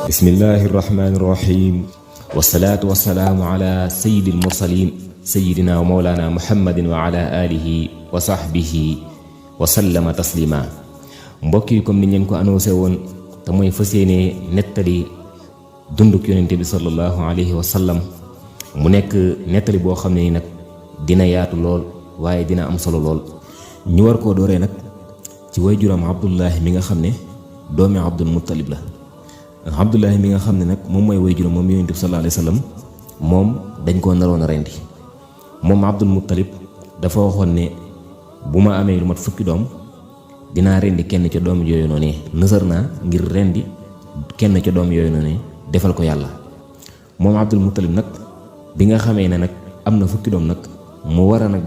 bismillahi irrahmani irrahim wasalaatu wasalaamu ala sayidi almursalin sayidina wa mawlana muhammadin wa ala alihi wa sahbihi wa sallama taslima. mbokk yi comme ni ñu leen ko annoncé woon te mooy fas yéene nettali dunduk yonente bi sallallahu alayhi wa sallam mu nekk nettali boo xam ne ni nag dina yaatu lool waaye dina am solo lool. ñu war koo dooree nag ci waajuram Abdullahi mi nga xam ne doomi Abdul Muttalib la. Abdullahi mi nga xam ne nag moom mooy waajuram moom yonent bi sallallahu alayhi wa sallam moom dañ koo naroon a rendi. moom Abdul Muttalib dafa waxoon ne bu ma amee lu mat fukki doom dinaa rendi kenn ca doom yooyu noonu nësër naa ngir rendi kenn ca doom yooyu noonu defal ko yàlla. moom Abdul Muttalib nag bi nga xamee ne nag am na fukki doom nag mu war a nag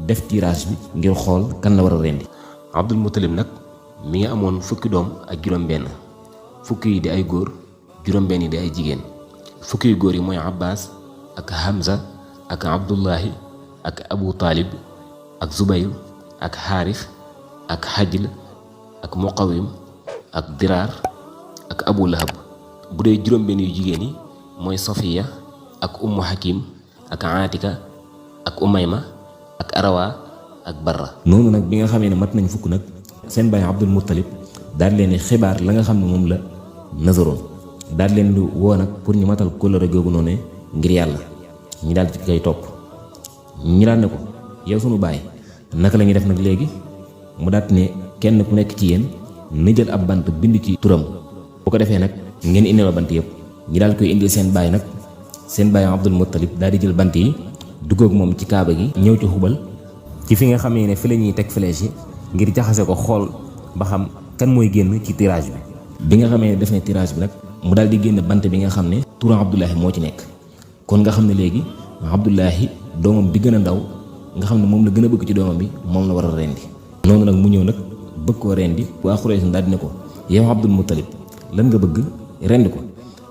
def tirage bi ngir xool kan la war a rendi. Abdul Muttalib nag mi ngi amoon fukki doom ak juróom-benn. fukki yi di ay góor juróom-benn yi di ay jigéen. fukki yu góor yi mooy Abbas ak Hamza ak Abdullahi ak Abu Talib ak Zubayr ak Xaaris ak Hajl ak Muqawim ak Diraar ak Abu Lahab. bu dee juróom-benn yu jigéen yi mooy Safiya ak Ummu Hakim ak Atika ak Umayma ak Arawa ak Barra. noonu nag bi nga xamee ne mat nañ fukk nag seen baay Abdul Muttalib daal leen xibaar la nga xam ne moom la nazaroon daal leen di woo nag pour ñu matal kóllëre googu noonu ngir yàlla. ñi daal ci koy topp ñi daal ne ko yow sunu baay naka la ñuy def nag léegi mu daat ne kenn ku nekk ci yéen na jël ab bant bind ci turam bu ko defee nag ngeen indil ma bant yëpp. ñi daal koy indil seen baay nag seen baay Abdul Muttalib daal di jël bant yi dugg ak moom ci kaaba gi ñëw ci xubal ci fi nga xamee ne fi la ñuy teg flèche yi ngir jaxase ko xool ba xam kan mooy génn ci tirage bi nga xamee ne def na tirage bi nag mu daal di génn bant bi nga xam ne turam Abdullahi moo ci nekk. kon nga xam ne léegi Abdullahi doomam bi gën a ndaw nga xam ne moom la gën a bëgg ci doomam bi moom la war a rendi. noonu nag mu ñëw nag bëgg koo rendi waa Xuraysh daal di ne ko yow Abdul Muttalib lan nga bëgg rendi ko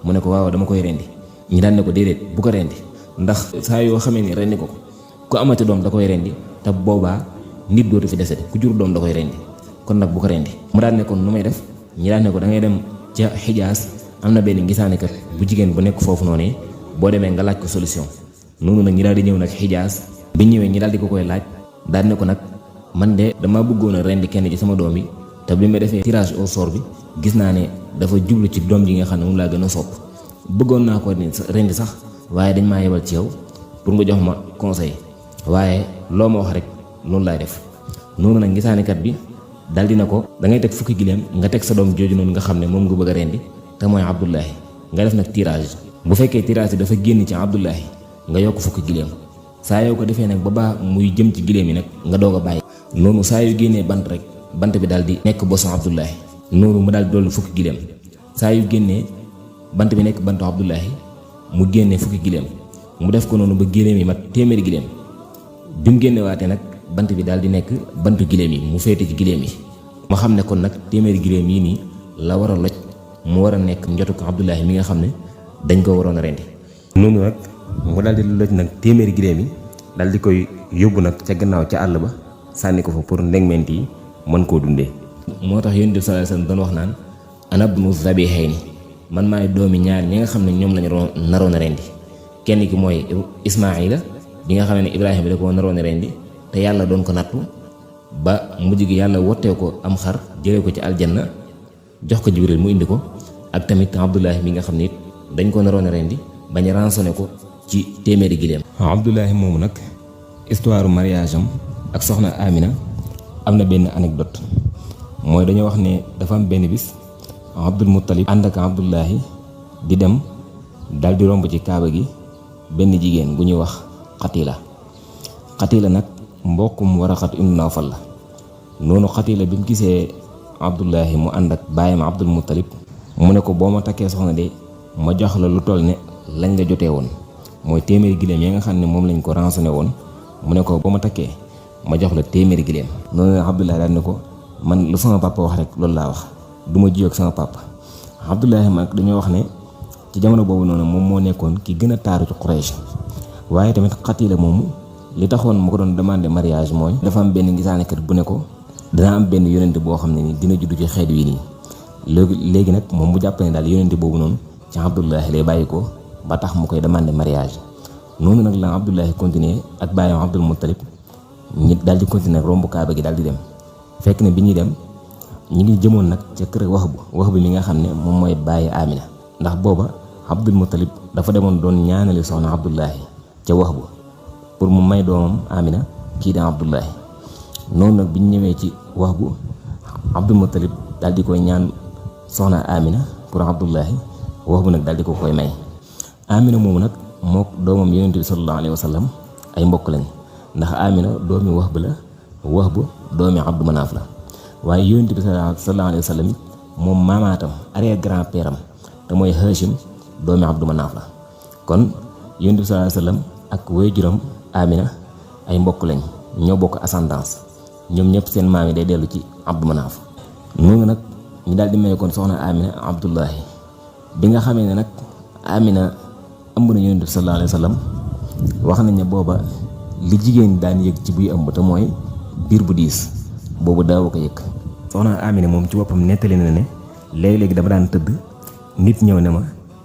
mu ne ko waaw dama koy rendi. ñi daan ne ko déedéet bu ko rendi ndax saa yoo xamee ni rendi ko ku amati doom da koy rendi te boobaa nit dootu fi desete ku jur doom da koy rendi kon nag bu ko rendi. mu daan ne kon nu may def ñi daan ne ko da ngay dem ca Xijaas am na benn gisaanekat bu jigéen bu nekk foofu noonu boo demee nga laaj ko solution. noonu nag ñi daal di ñëw nag Xijaas bi ñëwee ñi daal di ko koy laaj daal ne ko nag man de dama bëggoon a rendi kenn ci sama doom yi te bi ma defee tirage au sort bi gis naa ne dafa jublu ci doom ji nga xam ne moom laa gën a sopp bëggoon naa ko rendi sax waaye dañ maa yebal ci yow pour nga jox ma conseil waaye loo ma wax rek loolu laay def. noonu nag gisaanekat bi daal dina ko da ngay teg fukki gileem nga teg sa doom jooju noonu nga xam ne moom nga bëgg a rendi te mooy Abdullahi nga def nag tirage. bu fekkee tirage dafa génn ci Abdullahi nga yokk fukki gileem saa yoo ko defee nag ba baa muy jëm ci gileem yi nag nga doog a bàyyi. noonu saa yu génnee bant rek bant bi daal di nekk bosu Abdullahi. noonu mu daal di dolli fukki gileem saa yu génnee bant bi nekk bantu Abdullahi mu génnee fukki gileem mu def ko noonu ba gileem yi mat téeméeri gileem. bi mu génnewaatee nag bant bi daal di nekk bantu gileem yi mu féete ci gileem yi. ma xam ne kon nag téeméeri gileem yii nii la war a loj mu war a nekk njotu ko Abdullahi mi nga xam ne dañ ko waroon a rendi. noonu nag mu daal di loj nag téeméeri gileem yi daal di koy yóbbu nag ca gannaaw ca àll ba sànni ko fa pour ndegmeent yi mën koo dundee. moo tax Yonent bi sallallahu alayhi wasallam doon wax naan ana ibnu zabihayni man maay doomi ñaar ñi nga xam ne ñoom lañu naroon a rendi. kenn ki mooy Ismaayila bi nga xam ne Ibrahima da koo naroon a rendi te yàlla doon ko nattu ba mujj gi yàlla wottee ko am xar jëlee ko ci aljanna jox ko Jibril mu indi ko. ak tamit Abdullahi mi nga xam ne it dañ ko naroon a rendi bañ a rançonné ko ci téeméeri gileem. Abdullahi moomu nag histoire mariage am ak soxna Amina am na benn anecdote mooy dañoo wax ne dafa am benn bis Abdul Muttalib ànd ak Abdullahi di dem dal di romb ci kaaba gi benn jigéen bu ñuy wax Xatila nag mbokkum Waraqat ibn Nawfal la. noonu Xatila bi mu gisee Abdullahi mu ànd ak baayam Abdul Muttalib mu ne ko boo ma takkee soxna de ma jox la lu toll ne lañ la jotee woon mooy téeméeri gileem ya nga xam ne moom lañ ko rançonné woon mu ne ko boo ma takkee ma jox la téeméeri gileem. noonu la Abdullahi daal ne ko man lu sama papa wax rek loolu laa wax du ma jiw ak sama papa. Abdullahi mag dañoo wax ne ci jamono boobu noonu moom moo nekkoon ki gën a taaru ci Quraysh waaye tamit Xatila moomu li taxoon mu ko doon demandé mariage mooy dafa am benn gisaanekat bu ne ko dana am benn yonent boo xam ne ni dina juddu ci xeet wi nii léegi nag moom mu jàpp ne daal yonent boobu noonu ci Abdullahi lay bàyyi ko ba tax mu koy demandé mariage. noonu nag la Abdullahi continuer ak bàyyam Abdul Muttalib ñi daal di continuer romb Kaaba gi daal di dem. fekk ne bi ñuy dem ñi ngi jëmoon nag ca kër Wahb mi nga xam ne moom mooy bàyyi Amina, ndax booba Abdul Muttalib dafa demoon doon ñaanali soxna Abdullahi ca Wahb pour mu may doomam Amina kii da Abdullahi. noonu nag bi ñu ñëwee ci Wahb Abdul Muttalib daal di koy ñaan soxna Amina pour Abdullahi. Wahb nag daal di ko koy may. Amina moomu nag mook doomam yonent bi sallallahu alayhi wa sallam ay mbokk lañ, ndax Amina doomi Wahb la, Wahb doomi Abdu Manaaf la. waaye yonent bi sallallahu alayhi wa sallam moom maamaatam arrière grand père am te mooy Hashim doomi Abdu Manaaf la. kon yonent bi sallallahu alayhi wa sallam ak waajuram Amina ay mbokk lañ, ñoo bokk ascendance, ñoom ñëpp seen maam yi day dellu ci Abdu Manaaf. noonu nag ñu daal di may kon soxna Amina Abdullahi. bi nga xamee ne nag Amina ëmb na yonent bi sallallahu alayhi wa sallam wax nañ ne booba li jigéen daan yëg ci buy ëmb te mooy biir bu diis boobu daawu ko yëg. soxna Amina moom ci boppam nettali na ne léegi-léegi dama daan tëdd nit ñëw ne ma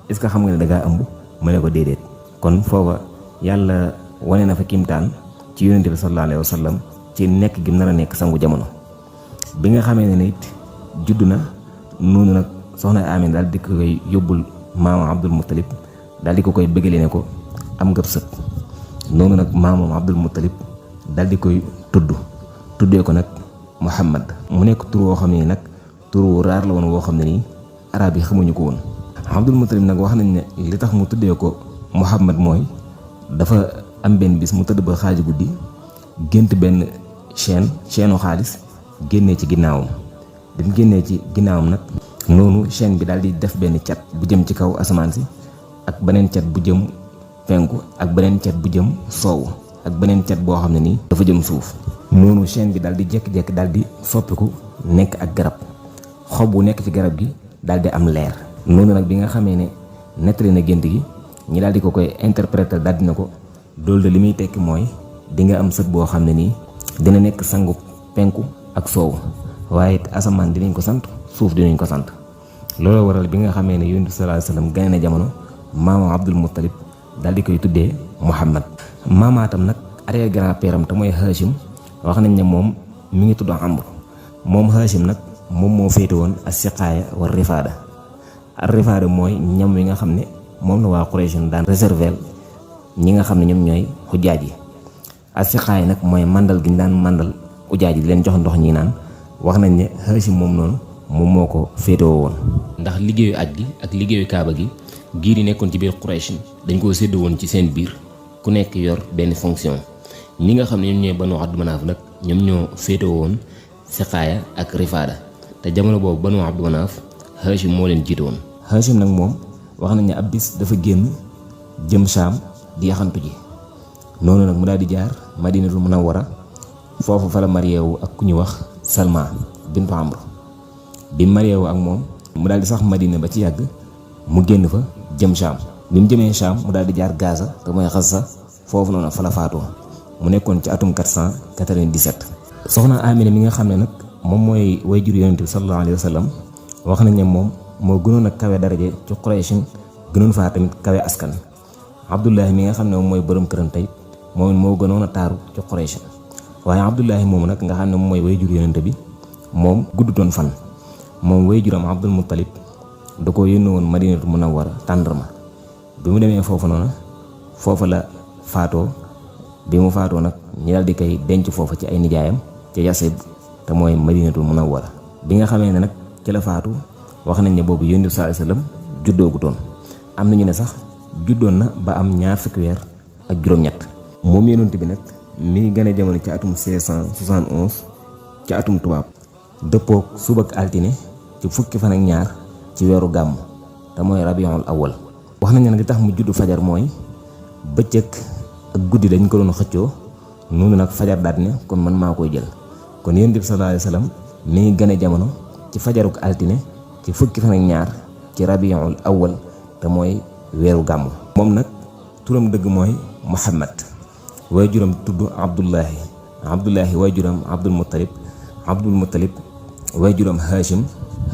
est-ce que xam nga ne dangaa ëmb ma ne ko déedéet. kon foofa yàlla wane na fa kimtaan ci yonent bi sallallahu alayhi wa sallam ci nekk gi nar a nekk sangu jamono. bi nga xamee ne it judd na noonu nag soxna Amina daal di ko koy yóbbul maamam Abdul Muttalib daal di ko koy bëggale ne ko am nga sët. noonu nag maamam Abdul Muttalib daal di koy tuddee ko nag Muhammad. mu nekk tur woo xam ne nag tur wu raar la woon woo xam ne nii arab yi xamuñu ko woon. Abdul Muttalib nag wax nañ ne li tax mu tuddee ko Muhammad mooy dafa am benn bis mu tëdd ba xaaju guddi gént benn chaîne xaalis génnee ci ginnaawam. bi mu génnee ci ginnaawam nag noonu chaîne bi daal di def benn cat bu jëm ci kaw asamaan si ak beneen cat bu jëm penku ak beneen cat bu jëm soowu ak beneen cat boo xam ne nii dafa jëm suuf. noonu chaîne bi daal di jékki-jékki daal di soppiku nekk ak garab, xob bu nekk ci garab gi daal di am leer. noonu nag bi nga xamee ne nettali na gént gi ñi daal di ko koy interpréter daal dina ko loolu de li muy tekki mooy di nga am sët boo xam ne nii dina nekk sangu penku ak soowu, waaye it asamaan dinañ ko sant, suuf dinañ ko sant. loolu waral bi nga xamee ne yonent bi sallallahu alayhi wa sallam gane na jamono maamam Abdul Muttalib daal di koy tuddee Muhammad. maamaatam nag arrière grand père am te mooy Hashim wax nañ ne moom mi ngi tudd Amr. moom Hashim nag moom moo féete woon as-siqaaya war rifaada. ar rifaada mooy ñam wi nga xam ne moom la waa Quraysh daan réserver ñi nga xam ne ñoom ñooy xujaaj yi. as-siqaaya nag mooy mandal gi ñu daan mandal xujaaj yi di leen jox ndox ñi naan. wax nañ ne Hashim moom noonu moom moo ko féetewoo woon. ndax liggéeyu aj gi ak liggéeyu kaaba gi giir yi nekkoon ci biir Quraysh dañ koo séddoo woon ci seen biir ku nekk yor benn fonction. ñi nga xam ne ñoom ñooy Banu Abdu Manaaf nag ñoom ñoo féetewoo woon siqaaya ak rifaada te jamono boobu Banu Abdu Manaaf Hashim moo leen jiite woon. Hashim nag moom wax nañ ne ab bis dafa génn jëm Saam di yaxantu ji. noonu nag mu daal di jaar Madinatul Munawwara foofu fa la mariyeewu ak ku ñu wax Salma bintu Amr. bi mariyeewu ak moom mu daal di sax Madina ba ci yàgg mu génn fa jëm Saam. bi mu jëmee Saam mu daal di jaar Gaza te mooy Xassa foofu noonu fa la faatoo mu nekkoon ci atum 497. soxna Amina mi nga xam ne nag moom mooy waajur yonent bi sallallahu alayhi wa sallam wax nañ ne moom moo gënoon a kawe daraje ci Quraysh, gënoon faa tamit kawe askan. Abdullahi mi nga xam ne moom mooy borom këram tey moom moo gënoon a taaru ci Quraysh. waaye Abdullahi moomu nag nga xam ne moom mooy waajur yonent bi moom guddutoon fan. moom waajuram Abdul Muttalib da ko yónni woon Madinatul Munawwara tàndarma. bi mu demee foofu noonu foofa la faatoo. bi mu faatoo nag ñi daal di koy denc foofa ci ay nijaayam ca Yasrib te mooy Madinatul Munawwara. bi nga xamee ne nag ci la faatu wax nañ ne boobu yonent bi sallallahu alayhi wasallam juddoogutoon. am nañu ne sax juddoon na ba am 20 weer ak juróom-ñett. moom yonent bi nag mi ngi gën a jamono ci atum 1671 ci atum tubaab dëppook subak altine ci fukki fan ak ñaar ci weeru gàmm te mooy rabiul awwal. wax nañ ne nag li tax mu juddu fajar mooy bëccëg ak guddi dañ ko doon xëccoo. noonu nag fajar daal ne kon man maa koy jël. kon yonent bi sallallahu alayhi wasallam mi ngi gën a jamono ci fajaruk altine ci fukki fan ak ñaar ci rabiul awwal te mooy weeru gàmm. moom nag turam dëgg mooy Muhammad. waajuram tudd Abdullahi waajuram Abdul Muttalib waajuram Hashim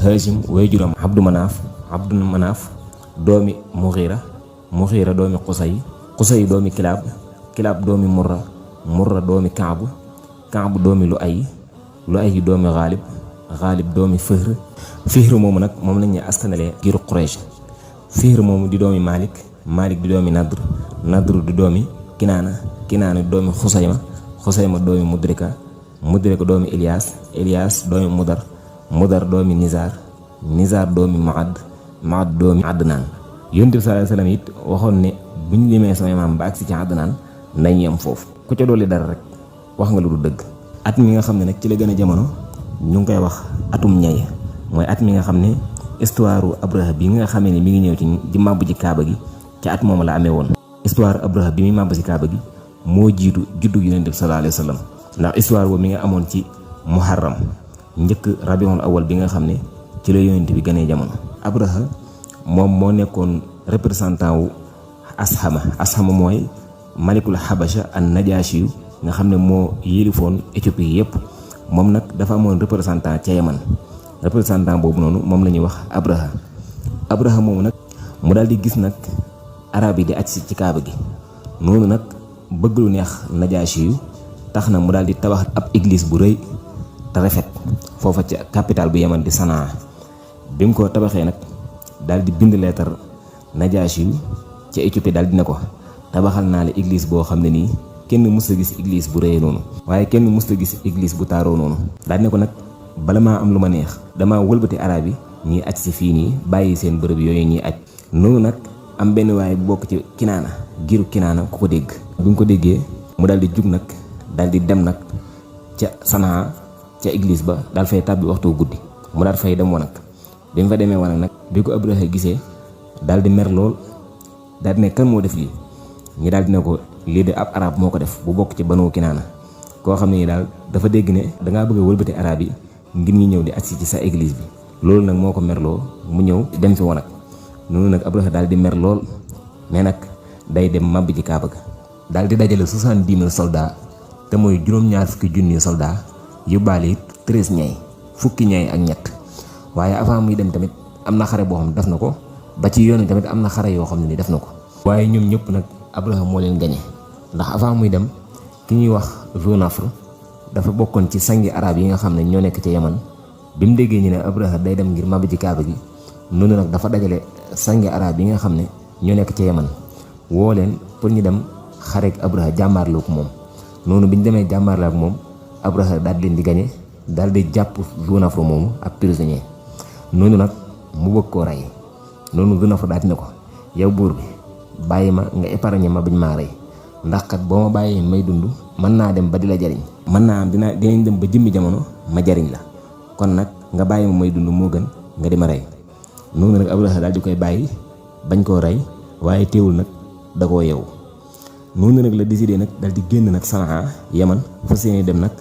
Hashim waajuram Abdu Manaaf doomi Mughira doomi Qusay doomi Kilaab doomi Murra doomi Kaab doomi Lu'ay doomi Ghalib doomi Fihr moomu nag moom lañ askanalee giiru Quraysh. Fihr moomu di doomi Malik di doomi Nadr di doomi Kinaana di doomi Xusayma doomi Mudrika doomi Ilyas doomi Mudar doomi Nizar doomi Maad doomi Adnaan. Yonent bi sallallahu alayhi wasallam it waxoon ne bu ñu limee sama maam ba agsi ci Adnaan nañ yem foofu ku ca dolli dara rek wax nga lu du dëgg. at mi nga xam ne nag ci la gën a jamono ñu ngi koy wax atum ñay mooy at mi nga xam ne histoire Abraha bi nga xamee ne mi ngi ñëw ci màbb ci Kaaba gi ci at moom la amee woon. histoire Abraha bi muy màbb ci Kaaba gi moo jiitu juddu Yonent bi sallallahu alayhi wasallam ndax histoire boobu mi nga amoon ci Muharram njëkk Rabiul Awwal bi nga xam ne ci la Yonent bi gënee jamono. Abraha moom moo nekkoon représentant wu Ashama mooy malikul Habasha an Najashi nga xam ne moo yilifoon Éthiopie yëpp moom nag dafa amoon représentant ca Yaman représentant boobu noonu moom la ñuy wax Abraha moomu nag mu daal di gis nag arab yi di aj ci Kaaba gi noonu nag bëgg lu neex Najashi yu tax na mu daal di tabax ab église bu rëy te rafet foofa ca capitale bu Yaman di Sanaa bi mu ko tabaxee nag daal di bind leetar Najashi yu ca Éthiopie daal di ne ko tabaxal naa la église boo xam ne nii kenn mës a gis église bu rëy noonu waaye kenn mës a gis église bu taaroo noonu daal di ne ko nag bala maa am lu ma neex damaa wëlbati arab yi ñiy aj si fii nii bàyyi seen bërëb yooyu ñuy aj noonu nag am benn waaye bu bokk ci Kinaana giru Kinaana ku ko dégg bu ñu ko déggee mu daal di jug nag daal di dem nag ca Sanaa ca église ba daal fay tàbbi waxtu guddi mu daal fay dem wanag bi mu fa demee wanag nag bi ko Abraha gisee daal di mer lool daal di ne kan moo def lii ñi daal di ne ko lii de ab arab moo ko def bu bokk ci Banu Kinaana koo xam ne daal dafa dégg ne dangaa bëgg a wëlbati arab yi ngir ñu ñëw di agsi ci sa église bi loolu nag moo ko merloo mu ñëw dem fi wanag noonu nag Abraha daal di mer lool ne nag day dem màbb ci Kaaba ga daal di dajale 70,000 soldats te mooy juróom-ñaar fukki junni soldats yóbbaale it 13 ñay fukki ñay ak ñett waaye avant muy dem tamit am na xare boo xam ne def na ko ba ci yoon tamit am na xare yoo xam ne ni def na ko waaye ñoom ñëpp nag Abraha moo leen gañe ndax avant muy dem ki ñuy wax Zunafr dafa bokkoon ci sangi arab yi nga xam ne ñoo nekk ci Yaman bi mu déggee ñu ne Abraha day dem ngir màbb ci Kaaba gi noonu nag dafa dajale sangi arab yi nga xam ne ñoo nekk ci Yaman woo leen pour ñu dem xareek Abraha jàmmaarloo ko moom noonu bi ñu demee jàmmaarloo ak moom Abraha daal di leen di gañe daal di jàpp Zunafr moomu ak prisonnier noonu nag mu bëgg koo rey noonu Zunafr daal di ne ko yow buur bi bàyyi ma nga épargner ma bañ maa rey ndax kat boo ma bàyyee may dund mën naa dem ba di la jariñ mën naa am dinañ dem ba jëmmi jamono ma jariñ la kon nag nga bàyyi ma may dund moo gën nga di ma rey noonu nag Abraha daal di koy bàyyi bañ koo rey waaye teewul nag da koo yeewu noonu nag la décidé nag daal di génn nag Sanaa Yaman fas yéene dem nag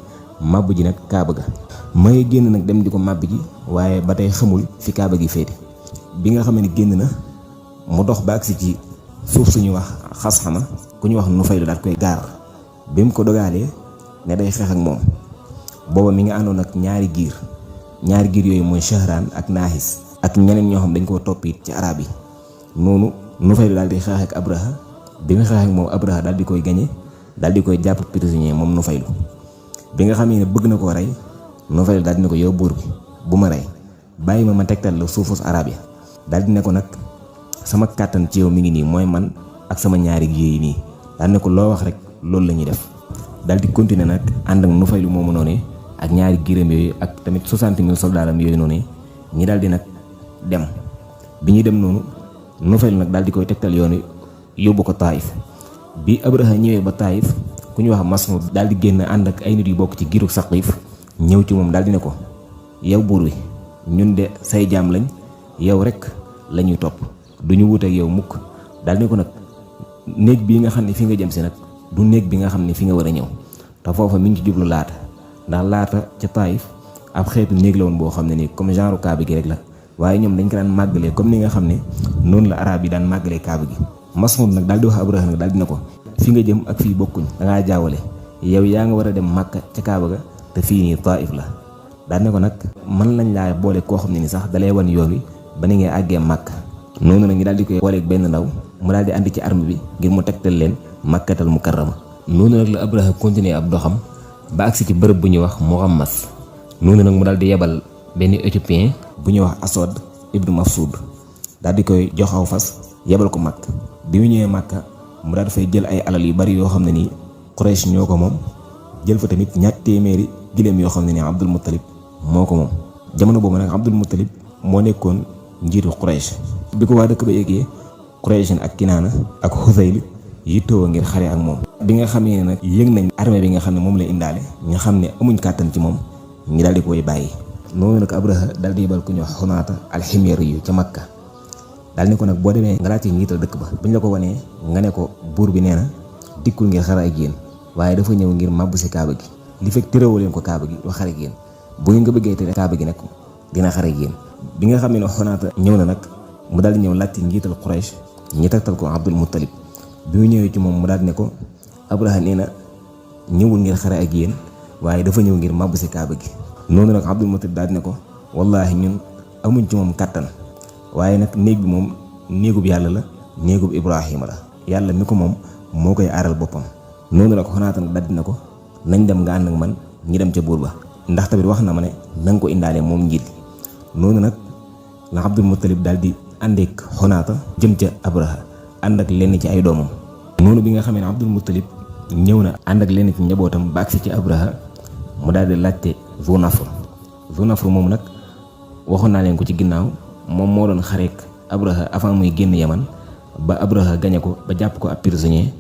màbb ji nag Kaaba ga may génn nag dem di ko màbb ji waaye ba tey xamul fi Kaaba gi féete bi nga xam ne génn na mu dox ba agsi ci suuf suñuy wax Xasxama ku ñu wax Nufaylu daal koy gaar bi mu ko dogaalee ne day xeex ak moom booba mi nga àndoon ak ñaari giir yooyu mooy Shahraan ak Naahis ak ñeneen ñoo xam dañ koo topp it ci arab yi noonu Nufaylu daal di xeex ak Abraha bi nga xeex ak moom Abraha daal di koy gañe daal di koy jàpp prisonnier moom Nufaylu bi nga xam ne bëgg na koo rey Nufaylu daal di ne ko yow buur bi bu ma rey bàyyi ma tegtal la suufus arab yi daal di ne ko nag sama kàttan ci yow mi ngi nii mooy man ak sama ñaari giir yi nii daal ne ko loo wax rek loolu la ñuy def daal di continuer nag ànd ak Nufaylu moomu noonu ak ñaari giiram yooyu ak tamit 60,000 soldaaram yooyu noonu ñi daal di nag dem bi ñuy dem noonu Nufaylu nag daal di koy tegtal yoonu yóbbu ko Taayif bi Abraha ñëwee ba Taayif ku ñu wax Mas'ud daal di génn ànd ak ay nit yu bokk ci giiru Saqiif ñëw ci moom daal di ne ko yow buur wi ñun de say jaam lañ yow rek la ñuy topp duñu wut ak yow mukk daal ne ko nag néeg bii nga xam ne fi nga jëm si nag du néeg bi nga xam ne fi nga war a ñëw te foofa mi ngi ci jublu laata ndax laata ca Taayif ab xeetu néeg la woon boo xam ne nii comme genre Kaaba gi rek la waaye ñoom dañ ko daan màggalee comme ni nga xam ne noonu la arab yi daan màggalee Kaaba gi Mas'ud nag daal di wax Abraha nag daal di ne ko fi nga jëm ak fii bokkuñ dangaa jaawale yow yaa nga war a dem Màkka ca Kaaba ga te fii nii Taayif la daal ne ko nag mën lañ laa boole koo xam ne ni sax dalay wan yoon wi ba ni ngay àggee Màkka. noonu nag ñu daal di koy booleeg benn ndaw mu daal di andi ci arme bi ngir mu tegtal leen Makkatal Mukarrama. noonu nag la Abraha continuer ab doxam ba agsi ci bërëb bu ñuy wax Muhammas. noonu nag mu daal di yebal benn éthiopien bu ñuy wax Aswad ibnu Mafsud daal di koy jox aw fas yebal ko Makka. bi mu ñëwee Makka mu daal dafay jël ay alal yu bari yoo xam ne nii Quraysh ñoo ko moom, jël fa tamit ñaar téeméeri giléem yoo xam ne nii Abdul Muttalib moo ko moom. jamono boobu nag Abdul Muttalib moo nekkoon njiitu Quraysh. bi ko waa dëkk ba yéegee Quraysh ak Kinaana ak Xusayl yittoo ngir xare ak moom. bi nga xam ne nag yëg nañ armée bi nga xam ne moom la indaale ñu xam ne amuñ kàttan ci moom ñi daal di koy bàyyi. noonu nag Abraha daal di yebal ku ñuy wax Xunaata al-Ximyari yu ca Makka daal ne ko nag boo demee nga laajte njiital dëkk ba buñ la ko wanee nga ne ko buur bi nee na dikkul ngir xare ak yéen waaye dafa ñëw ngir màbb si kaaba gi li fekk tërawoo leen ko kaaba gi du xare ak yéen bu ngeen ko bëggee tere kaaba gi nag dina xare ak yéen. bi nga xam ne Xunaata ñëw na nag mu daal di ñëw laajte njiital Quraysh ñi tegtal ko Abdul Muttalib. bi mu ñëwee ci moom mu daal di ne ko Abraha nee na ñëwul ngir xare ak yéen waaye dafa ñëw ngir màbb si kaaba gi. noonu nag Abdul Muttalib daal di ne ko wallaahi ñun amuñ ci moom kàttan waaye nag néeg bi moom néegub yàlla la néegub Ibrahima la yàlla mi ko moom moo koy aaral boppam. noonu nag Xunaata nag daal di ne ko nañ dem nga ànd ak man ñi dem ca buur ba ndax tamit wax na ma ne na nga ko indaale moom njiit. noonu nag la Abdul Muttalib daal di àndeek Xunaata jëm ca Abraha ànd ak lenn ci ay doomam. noonu bi nga xamee ne Abdul Muttalib ñëw na ànd ak lenn ci njabootam ba agsi ci Abraha mu daal di laajte Zu Nafr moom nag waxoon naa leen ko ci ginnaaw moom moo doon xareek Abraha avant muy génn Yaman ba Abraha gañe ko ba jàpp ko ab prisonnier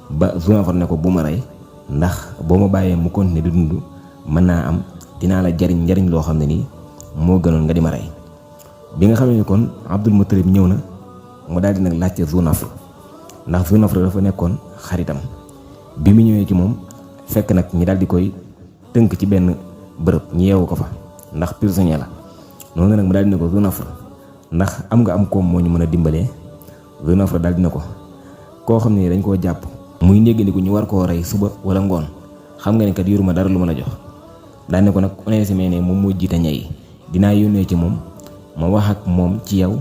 ba Zu Nafr ne ko bu ma rey ndax boo ma bàyyee mu continuer di dund mën naa am dinaa la jariñ njariñ loo xam ne nii moo gënoon nga di ma rey. bi nga xamee ni kon Abdul Muttalib ñëw na mu daal di nag laajte Zu Nafr ndax Zu Nafr dafa nekkoon xaritam. bi mu ñëwee ci moom fekk nag ñi daal di koy tënk ci benn bërëb ñu yeewu ko fa ndax prisonnier la. noonu nag mu daal di ne ko Zu Nafr ndax am nga am koom moo ñu mën a dimbalee. Zu Nafr daal di ne ko koo xam ne dañ koo jàpp muy néggandiku ñu war koo rey suba wala ngoon xam nga ne kat yoruma dara lu mën a jox. daal ne ko nag Onesime ne moom moo jiite ñay dinaa yónnee ci moom ma wax ak moom ci yow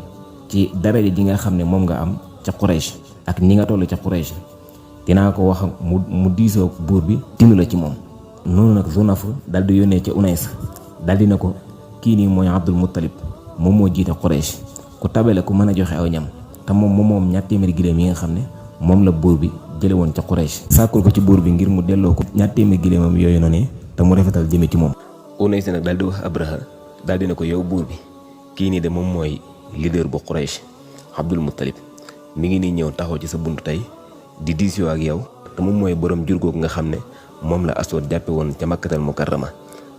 ci daraja ji nga xam ne moom nga am ca Quraysh ak ni nga toll ca Quraysh dinaa ko wax mu diisoo buur bi tinu la ci moom. noonu nag Zu Nafr daal di yónnee ci Unays daal di ne ko kii nii mooy Abdul Muttalib moom moo jiite Quraysh ku tabale ku mën a joxe aw ñam te moom ñaar téeméeri giléem yi nga xam ne moom la buur bi jële woon ca Quraysh sàkkul ko ci buur bi ngir mu delloo ko ñaar téeméeri giléemam yooyu noonu te mu rafetal jëme ci moom. Unays nag daal di wax Abraha daal di ne ko yow buur bi kii nii de moom mooy leader bu Quraysh Abdul Muttalib mi ngi nii ñëw taxaw ci sa buntu tey di diisoo ak yow te moom mooy borom jur googu nga xam ne moom la Aswad jàppe woon ca Makkatal Mukarrama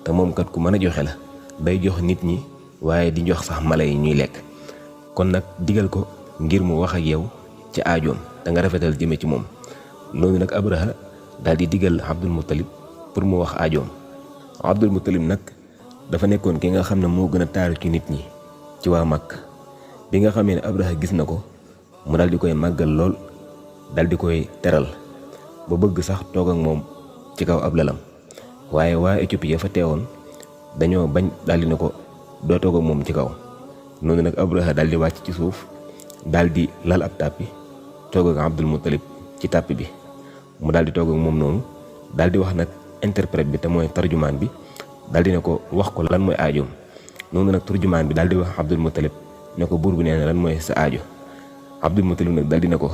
te moom kat ku mën a joxe la day jox nit ñi waaye di jox sax mala yi ñuy lekk kon nag digal ko ngir mu wax ak yow ci aajoom da nga rafetal jëme ci moom. noonu nag Abraha daal di digal Abdul Muttalib pour mu wax aajoom. Abdul Muttalib nag dafa nekkoon ki nga xam ne moo gën a taaru ci nit ñi ci waa Makka. bi nga xamee ne Abraha gis na ko mu daal di koy màggal lool daal di koy teral ba bëgg sax toog ak moom ci kaw ab lalam waaye waa Éthiopie fa teewoon dañoo bañ daal di ne ko doo toog ak moom ci kaw. noonu nag Abraha daal di wàcc ci suuf daal di lal ab tàppi toog ak Abdul Muttalib ci tàppi bi mu daal di toog ak moom noonu daal di wax nag interprète bi te mooy tarjumaan bi daal di ne ko wax ko lan mooy aajoom. noonu nag tarjumaan bi daal di wax Abdul Muttalib ne ko buur bi nee na lan mooy sa aajo. Abdul Muttalib nag daal di ne ko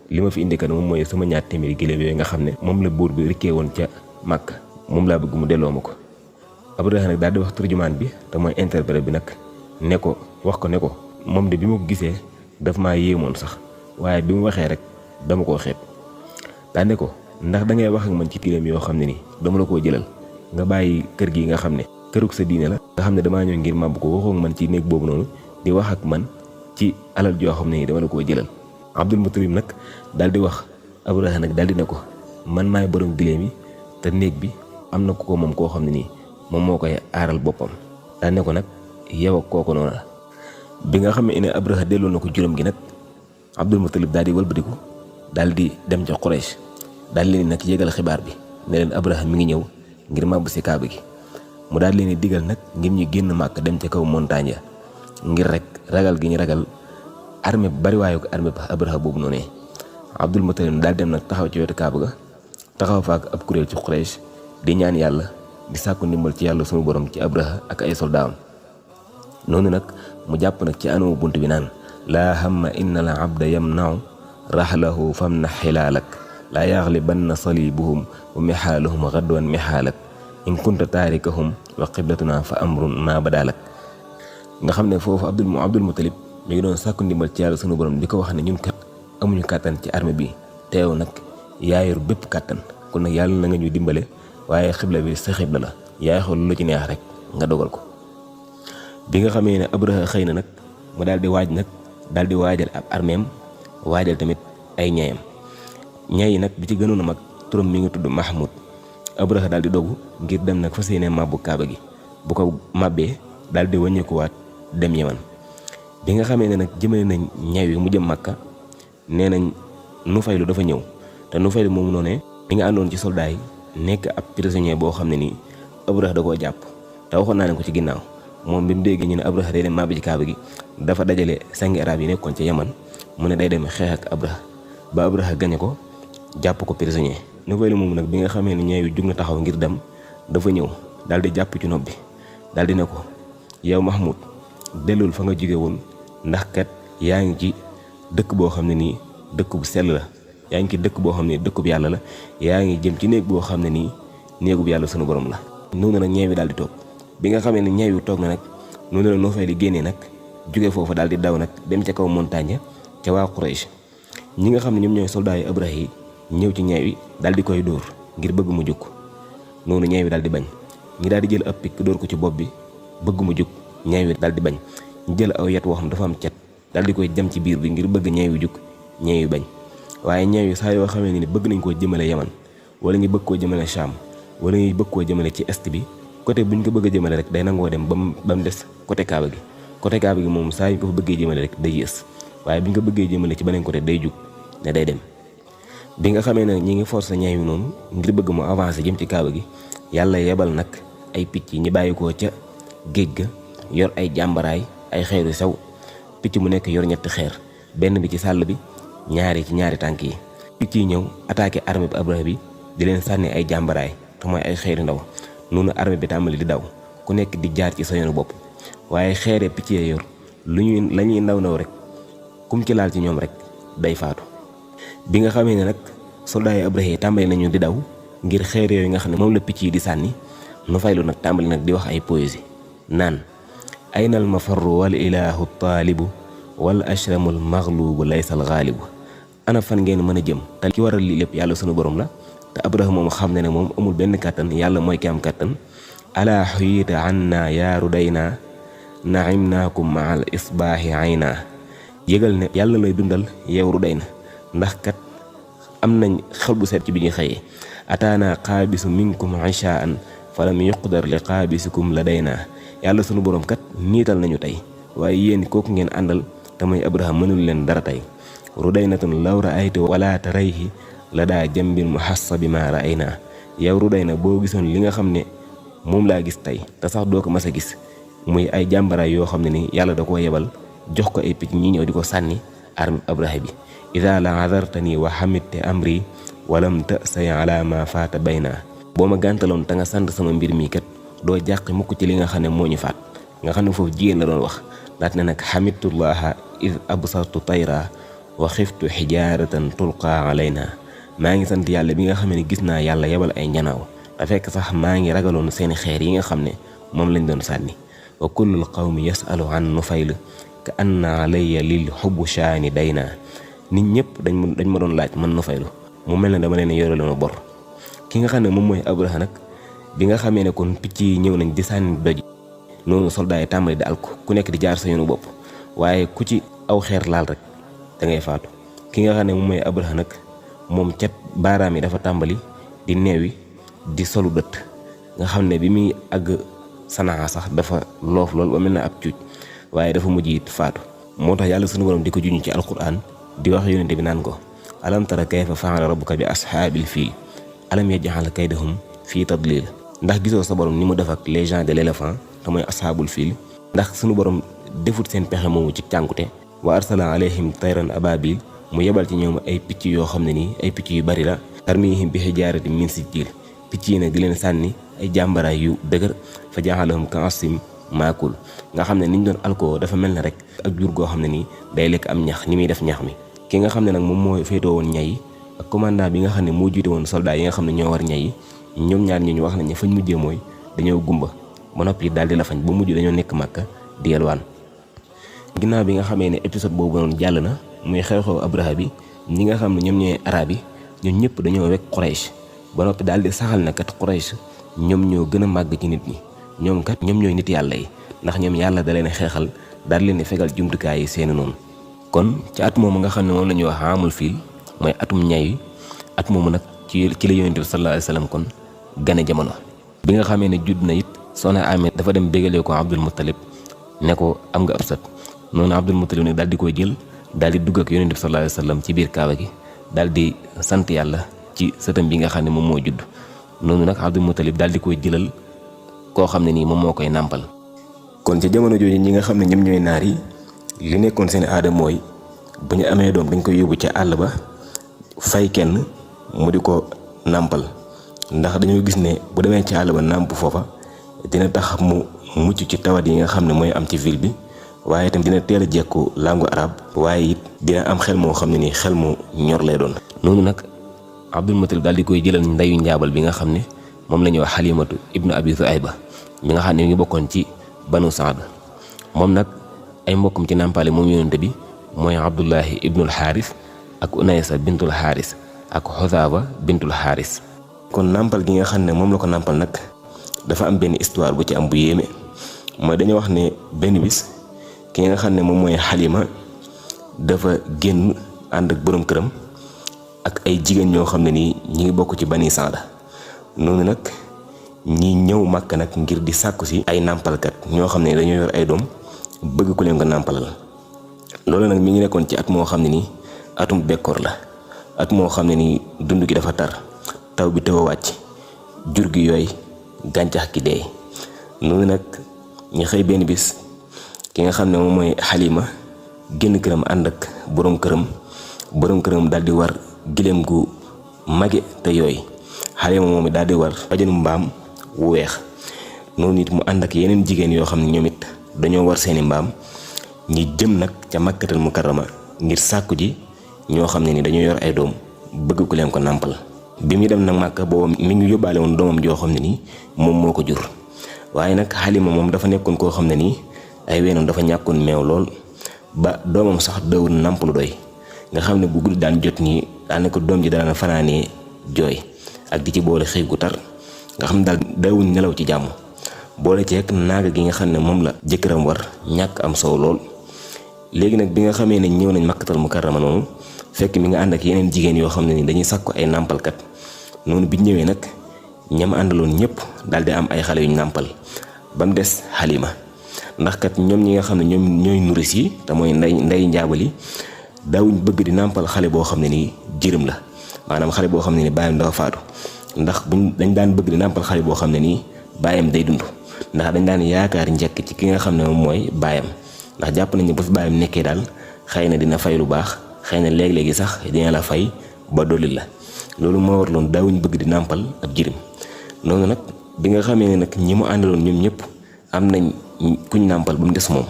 li ma fi indi kat moom mooy sama ñaar téeméeri giléem yooyu nga xam ne moom la buur bi rikkee woon ca Makka moom laa bëgg mu delloo ma ko. Abraha nag daal di wax tarjumaan bi te mooy interprète bi nag ne ko wax ko ne ko moom de bi ma ko gisee daf maa yéemoon sax waaye bi mu waxee rek dama koo xeeb. daa ne ko ndax da ngay wax ak man ci giléem yoo xam ne ni dama la koo jëlal nga bàyyi kër gi nga xam ne kërug sa diine la nga xam ne damaa ñëw ngir màbb ko waxoo man ci néeg boobu noonu di wax ak man ci alal joo xam ne ni dama la koo jëlal. Abdul Muttalib nag daal di wax Abraha nag daal di ne ko man maay borom giléem yi te néeg bi am na ku ko moom koo xam ne nii moom moo koy aaral boppam. daa ne ko nag yow ak kooku noonu la. bi nga xam ne Abraha delloo na ko juróom gi nag Abdul Muttalib daal di wëlbatiku daal di dem ca Quraysh daal leen nag yégal xibaar bi ne leen Abraha mi ngi ñëw ngir màbb si kaaba gi. mu daal leen di digal nag ngir ñu génn Màkka dem ca kaw montagne ya ngir rek ragal gi ñu ragal armée bu bari waayu ko armée Abraha boobu noonu. Abdul Muttalib daal dem nag taxaw ci wetu Kaaba ga taxaw fa ak ab kuréel ci Quraysh di ñaan yàlla di sàkku ndimbal ci yàlla sunu borom ci Abraha ak ay soldaam. noonu nag mu jàpp nag ci anamu bunt bi naan laa hamma inna al abda yamnau rahlahu famna xilaalak laa yaxlibanna salibuhum wa mixaaluhum gadwan mixaalak in kunta taarikahum wa qiblatuna fa amrun ma badalak. nga xam ne foofu Abdul Muttalib mi ngi doon sàkku ndimbal ci yàlla sunu borom di ko wax ne ñun kat amuñu kàttan ci armée bi teew nag yaa yor bépp kàttan kon nag yàlla na nga ñu dimbale waaye xibla bi sa xibla la yaay xool lu ci neex rek nga dogal ko. bi nga xamee ne Abraha xëy na nag mu daal di waaj nag daal di waajal ab armeem waajal tamit ay ñayam. ñay yi nag bi ci gënoon a mag turam mi ngi tudd Mahmoud. Abraha daal di dogu ngir dem nag fas yéene màbbu Kaaba gi bu ko màbbee daal di wàññeekuwaat dem Yaman. bi nga xamee ne nag jëmale nañ ñay yi mu jëm Makka nee nañ Nufaylu dafa ñëw te Nufaylu moomu noonee mi nga àndoon ci soldat yi nekk ab prisonnier boo xam ne nii Abraha da koo jàpp te waxoon naa ne ko ci ginnaaw. moom bi mu déggee ñu ne Abraha day dem màbbi ci Kaaba gi dafa dajale sangi arab yi nekkoon ca Yaman mu ne day dem xeex ak Abraha ba Abraha gañe ko jàpp ko prisonnier. Nufaylu moomu nag bi nga xamee ne ñeewi jug na taxaw ngir dem dafa ñëw daal di jàpp ci nopp bi daal di ne ko yow Mahmoud dellul fa nga jóge woon ndax kat yaa ngi ci dëkk boo xam ne nii dëkk bu sell la yaa ngi ci dëkk boo xam ne dëkkub yàlla la yaa ngi jëm ci néeg boo xam ne nii néegub yàlla sunu borom la. noonu nag ñeewi daal di toog bi nga xamee ne ñeewi toog na nag noonu la Nufaylu génnee nag jóge foofu daal di daw nag dem ca kaw montagne ca waa Quraysh ñi nga xam ne ñoom ñooy soldats yu Abraha yi ñëw ci ñeewi daal di koy dóor ngir bëgg mu jóg noonu ñeewi daal di bañ ñi daal di jël ab pikk dóor ko ci bopp bi bëgg mu jóg ñeewi daal di bañ ñu jël aw yet woo xam dafa am cet daal di koy jam ci biir bi ngir bëgg ñeewi jóg ñeewi bañ waaye ñeewi saa yoo xamee ni bëgg nañ koo jëmale Yaman wala ñu bëgg koo jëmale Sham wala ñu bëgg koo jëmale ci est bi côté bu ñu ko bëgg a jëmale rek day nangoo dem ba mu des côté Kaaba gi moom saa yu ko fa bëggee jëmale rek day yées waaye bu ñu ko bëggee jëmale ci beneen côté day jug ne day dem. bi nga xamee ne ñi ngi forcé ñeewi noonu ngir bëgg mu avancer jëm ci Kaaba gi yàlla yebal nag ay picc ñi bàyyi koo ca géej ga yor ay jàmbaraay ay xeer yu sew picc mu nekk yor ñetti xeer benn bi ci sàll bi ñaari ci ñaari tànk yi. picc yi ñëw attaqué armée bi Abraha bi di leen sànni ay jàmbaraay te mooy ay xeer yu ndaw noonu armée bi tàmbali di daw ku nekk di jaar ci sa yoonu bopp waaye xeere picc yee yor la ñuy ndaw rek kum ci laal ci ñoom rek day faatu. bi nga xamee ne nag soldats yi Abraha yi tàmbali nañu di daw ngir xeer yooyu nga xam ne moom la picc yi di sànni Nufaylu nag tàmbali nag di wax ay poésie naan aynal mafarru wal ilahu taalibu wal ashramul maghlubu laysa al ghaalibu ana fan ngeen mën a jëm te ki waral lii lépp yàlla sunu borom la te Abraha moom xam ne ne moom amul benn kàttan yàlla mooy ki am kàttan ala xuyita anna yaaru dayna naimnaakum ma al isbaahi ayna yëgal ne yàlla lay dundal yewru day na ndax kat am nañ xel bu seet ci bi ñuy xëyee ataana xaabisu minkum ishaan falam yuqdar li xaabisikum la day naa yàlla sunu borom kat niital nañu tey waaye yéen kooku ngeen àndal te mooy Abraha mënul leen dara tey rudaynatun law raaytu wala tarayhi la daa jambin muhassabi ma raayna yow rudayna boo gisoon li nga xam ne moom laa gis tey te sax doo ko mas a gis muy ay jàmbaraay yoo xam ne ni yàlla da koo yebal jox ko ay picc ñi ñëw di ko sànni arme Abraha bi ida la adartani wa xamitte amri walam tasay ala ma faata bayna boo ma gàntaloon te nga sant sama mbir mi kat doo jàqi mukk ci li nga xam ne moo ñu faat nga xam ne foofu jigéen la doon wax daat ne nag xamitullaha id absartu tayra wa xiftu xijaaratan tulqa alayna maa ngi sant yàlla bi nga xam ne gis naa yàlla yebal ay njanaaw te fekk sax maa ngi ragaloon seeni xeer yi nga xam ne moom lañ doon sànni wa kullul qawmi yasalu an Nufayl ka anna alayya lil xubbu shaani dayna nit ñëpp dañ ma doon laaj man Nufaylu mu mel ne dama leen yore loonu bor ki nga xam ne moom mooy Abraha nag bi nga xamee ne kon picc yi ñëw nañ di sànni doj noonu soldat yi tàmbali di alku ku nekk di jaar sa yoonu bopp waaye ku ci aw xeer laal rek da ngay faatu ki nga xam ne moom mooy Abraha nag moom cat baaraam yi dafa tàmbali di neewi di solu dët nga xam ne bi muy àgg Sanaa sax dafa loof lool ba mel na ab cuuj waaye dafa mujj it faatu moo tax yàlla sunu borom di ko juñu ci alquran di wax yonente bi naan ko alam tara kayfa fa'ala rabbuka bi ashaabil fiil alam yaj'al kaydahum fii tadlil ndax gisoo sa borom ni mu def ak les gens de l'éléphant te mooy ashaabul fiil ndax sunu borom defut seen pexe moomu ci cànkute wa arsala alayhim tayran ababil mu yebal ci ñoom ay picc yoo xam ne nii ay picc yu bari la tarmihim bi hijaaratin min sijjiil picc yi nag di leen sànni ay jàmbaraay yu dëgër fa ja'alahum ka'asfin maakul nga xam ne niñ doon alko dafa mel ne rek ak jur goo xam ne nii day lekk am ñax ni muy def ñax mi ki nga xam ne nag moom moo féetoo woon ñay ak commandant bi nga xam ne moo jiite woon soldat yi nga xam ne ñoo war ñay ñoom ñaar ñu wax nañ ne fañ mujjee mooy dañoo gumba ba noppi daal di la fañ ba mujj dañoo nekk Màkka di yelwaan ginnaaw bi nga xamee ne épisode boobu noonu jàll na muy xew-xew Abraha bi ñi nga xam ne ñoom ñooy arab yi ñun ñëpp dañoo wekk Quraysh ba noppi daal di saxal na kat Quraysh ñoom ñoo gën a màgg ci nit ñi ñoom kat ñoom ñooy nit yàlla yi ndax ñoom yàlla da leen xeexal daal leen di fegal jumtukaay yi seeni noonu kon ci at moomu nga xam ne moom la ñuy wax amul fiil mooy atum ñay at moomu nag ci la yonent bi sallallahu alayhi wa sallam kon gane jamono bi nga xamee ne judd na it soxna Amina dafa dem bégalee ko Abdul Muttalib ne ko am nga ab sët noonu Abdul Muttalib nag daal di koy jël daal di dugg ak yonent bi sallallahu alayhi wa sallam ci biir kaaba gi daal di sant yàlla ci sëtam bi nga xam ne moom moo judd noonu nag Abdul Muttalib daal di koy jëlal koo xam ne nii moom moo koy nàmpal. kon ci jamono jooju ñi nga xam ne ñoom ñooy naar yi li nekkoon seen aada mooy bu ñu amee doom dañ koy yóbbu ca àll ba fay kenn mu di ko nàmpal ndax dañoo gis ne bu demee ci àll ba nàmp foofa dina tax mu mucc ci tawat yi nga xam ne mooy am ci ville bi waaye itam dina teel a jekku langue arabe waaye it dina am xel moo xam ne nii xel mu ñor lay doon. noonu nag Abdul Muttalib daal di koy jëlal ndeyu njaabal bi nga xam ne moom la ñuy wax Halimatu ibnu Abi Zuayba mi nga xam ne mi ngi bokkoon ci Banu Saad moom nag ay mbokkum ci nàmpaale moom yonent bi mooy Abdullahi ibnul Xaaris ak Unaysa bintul Xaaris ak Xuzaaba bintul Xaaris. kon nàmpal gi nga xam ne moom la ko nàmpal nag dafa am benn histoire bu ci am bu yéeme mooy dañoo wax ne benn bis ki nga xam ne moom mooy Xalima dafa génn ànd ak borom këram ak ay jigéen ñoo xam ne nii ñi ngi bokk ci Bani Saada noonu nag ñi ñëw Màkka nag ngir di sàkku si ay nàmpalkat ñoo xam ne dañoo yor ay doom bëgg ku leen ko nàmpalal loolu nag mi ngi nekkoon ci at moo xam ne nii atum bekkoor la at moo xam ne nii dund gi dafa tar taw bi taw a wàcc jur gi yooy gàncax gi dee noonu nag ñu xëy benn bis ki nga xam ne moom mooy Xalima génn këram ànd ak borom këram daal di war gileem gu mage te yooy Xalima moom it daal di war bajanu mbaam wu weex noonu it mu ànd ak yeneen jigéen yoo xam ne ñoom it dañoo war seeni mbaam ñi jëm nag ca Makkatal Mukarrama ngir sàkku ji ñoo xam ne ni dañoo yor ay doom bëgg ku leen ko nàmpal bi muy dem nag Màkka boobu mi ngi yóbbaale woon doomam joo xam ne nii moom moo ko jur waaye nag Xalima moom dafa nekkoon koo xam ne nii ay weenam dafa ñàkkoon meew lool ba doomam sax dawul nàmp lu doy nga xam ne bu guddi daan jot nii daanaka doom ji daan fanaanee jooy ak di ci boole xiif gu tar nga xam ne daal dawuñ nelaw ci jàmm boole ceeg naaga gi nga xam ne moom la jëkkëram war ñàkk am soow lool. léegi nag bi nga xamee ne ñëw nañ Makkatal Mukarrama noonu fekk mi nga ànd ak yeneen jigéen yoo xam ne ni dañuy sàkku ay nàmpalkat noonu bi ñëwee nag ñam àndaloon ñëpp daal di am ay xale yuñ nàmpal ba mu des Xalima ndax kat ñoom ñi nga xam ne ñoom ñooy nuris yi te mooy nday njaabal yi daawuñ bëgg di nàmpal xale boo xam ne nii jërëm la maanaam xale boo xam ne ni baayam dafa faatu ndax dañ daan bëgg di nàmpal xale boo xam ne nii baayam day dund ndax dañ daan yaakaar njëkk ci ki nga xam ne moom mooy baayam ndax jàpp nañ ne bu fi baayam nekkee daal xëy na dina fay lu baax xëy na léeg-léegi sax dina la fay ba dolli la loolu moo waraloon daawuñ bëgg di nàmpal ab jirim noonu nag bi nga xamee ne nag ñi mu àndaloon ñoom ñëpp am nañ kuñ nàmpal ba mu des moom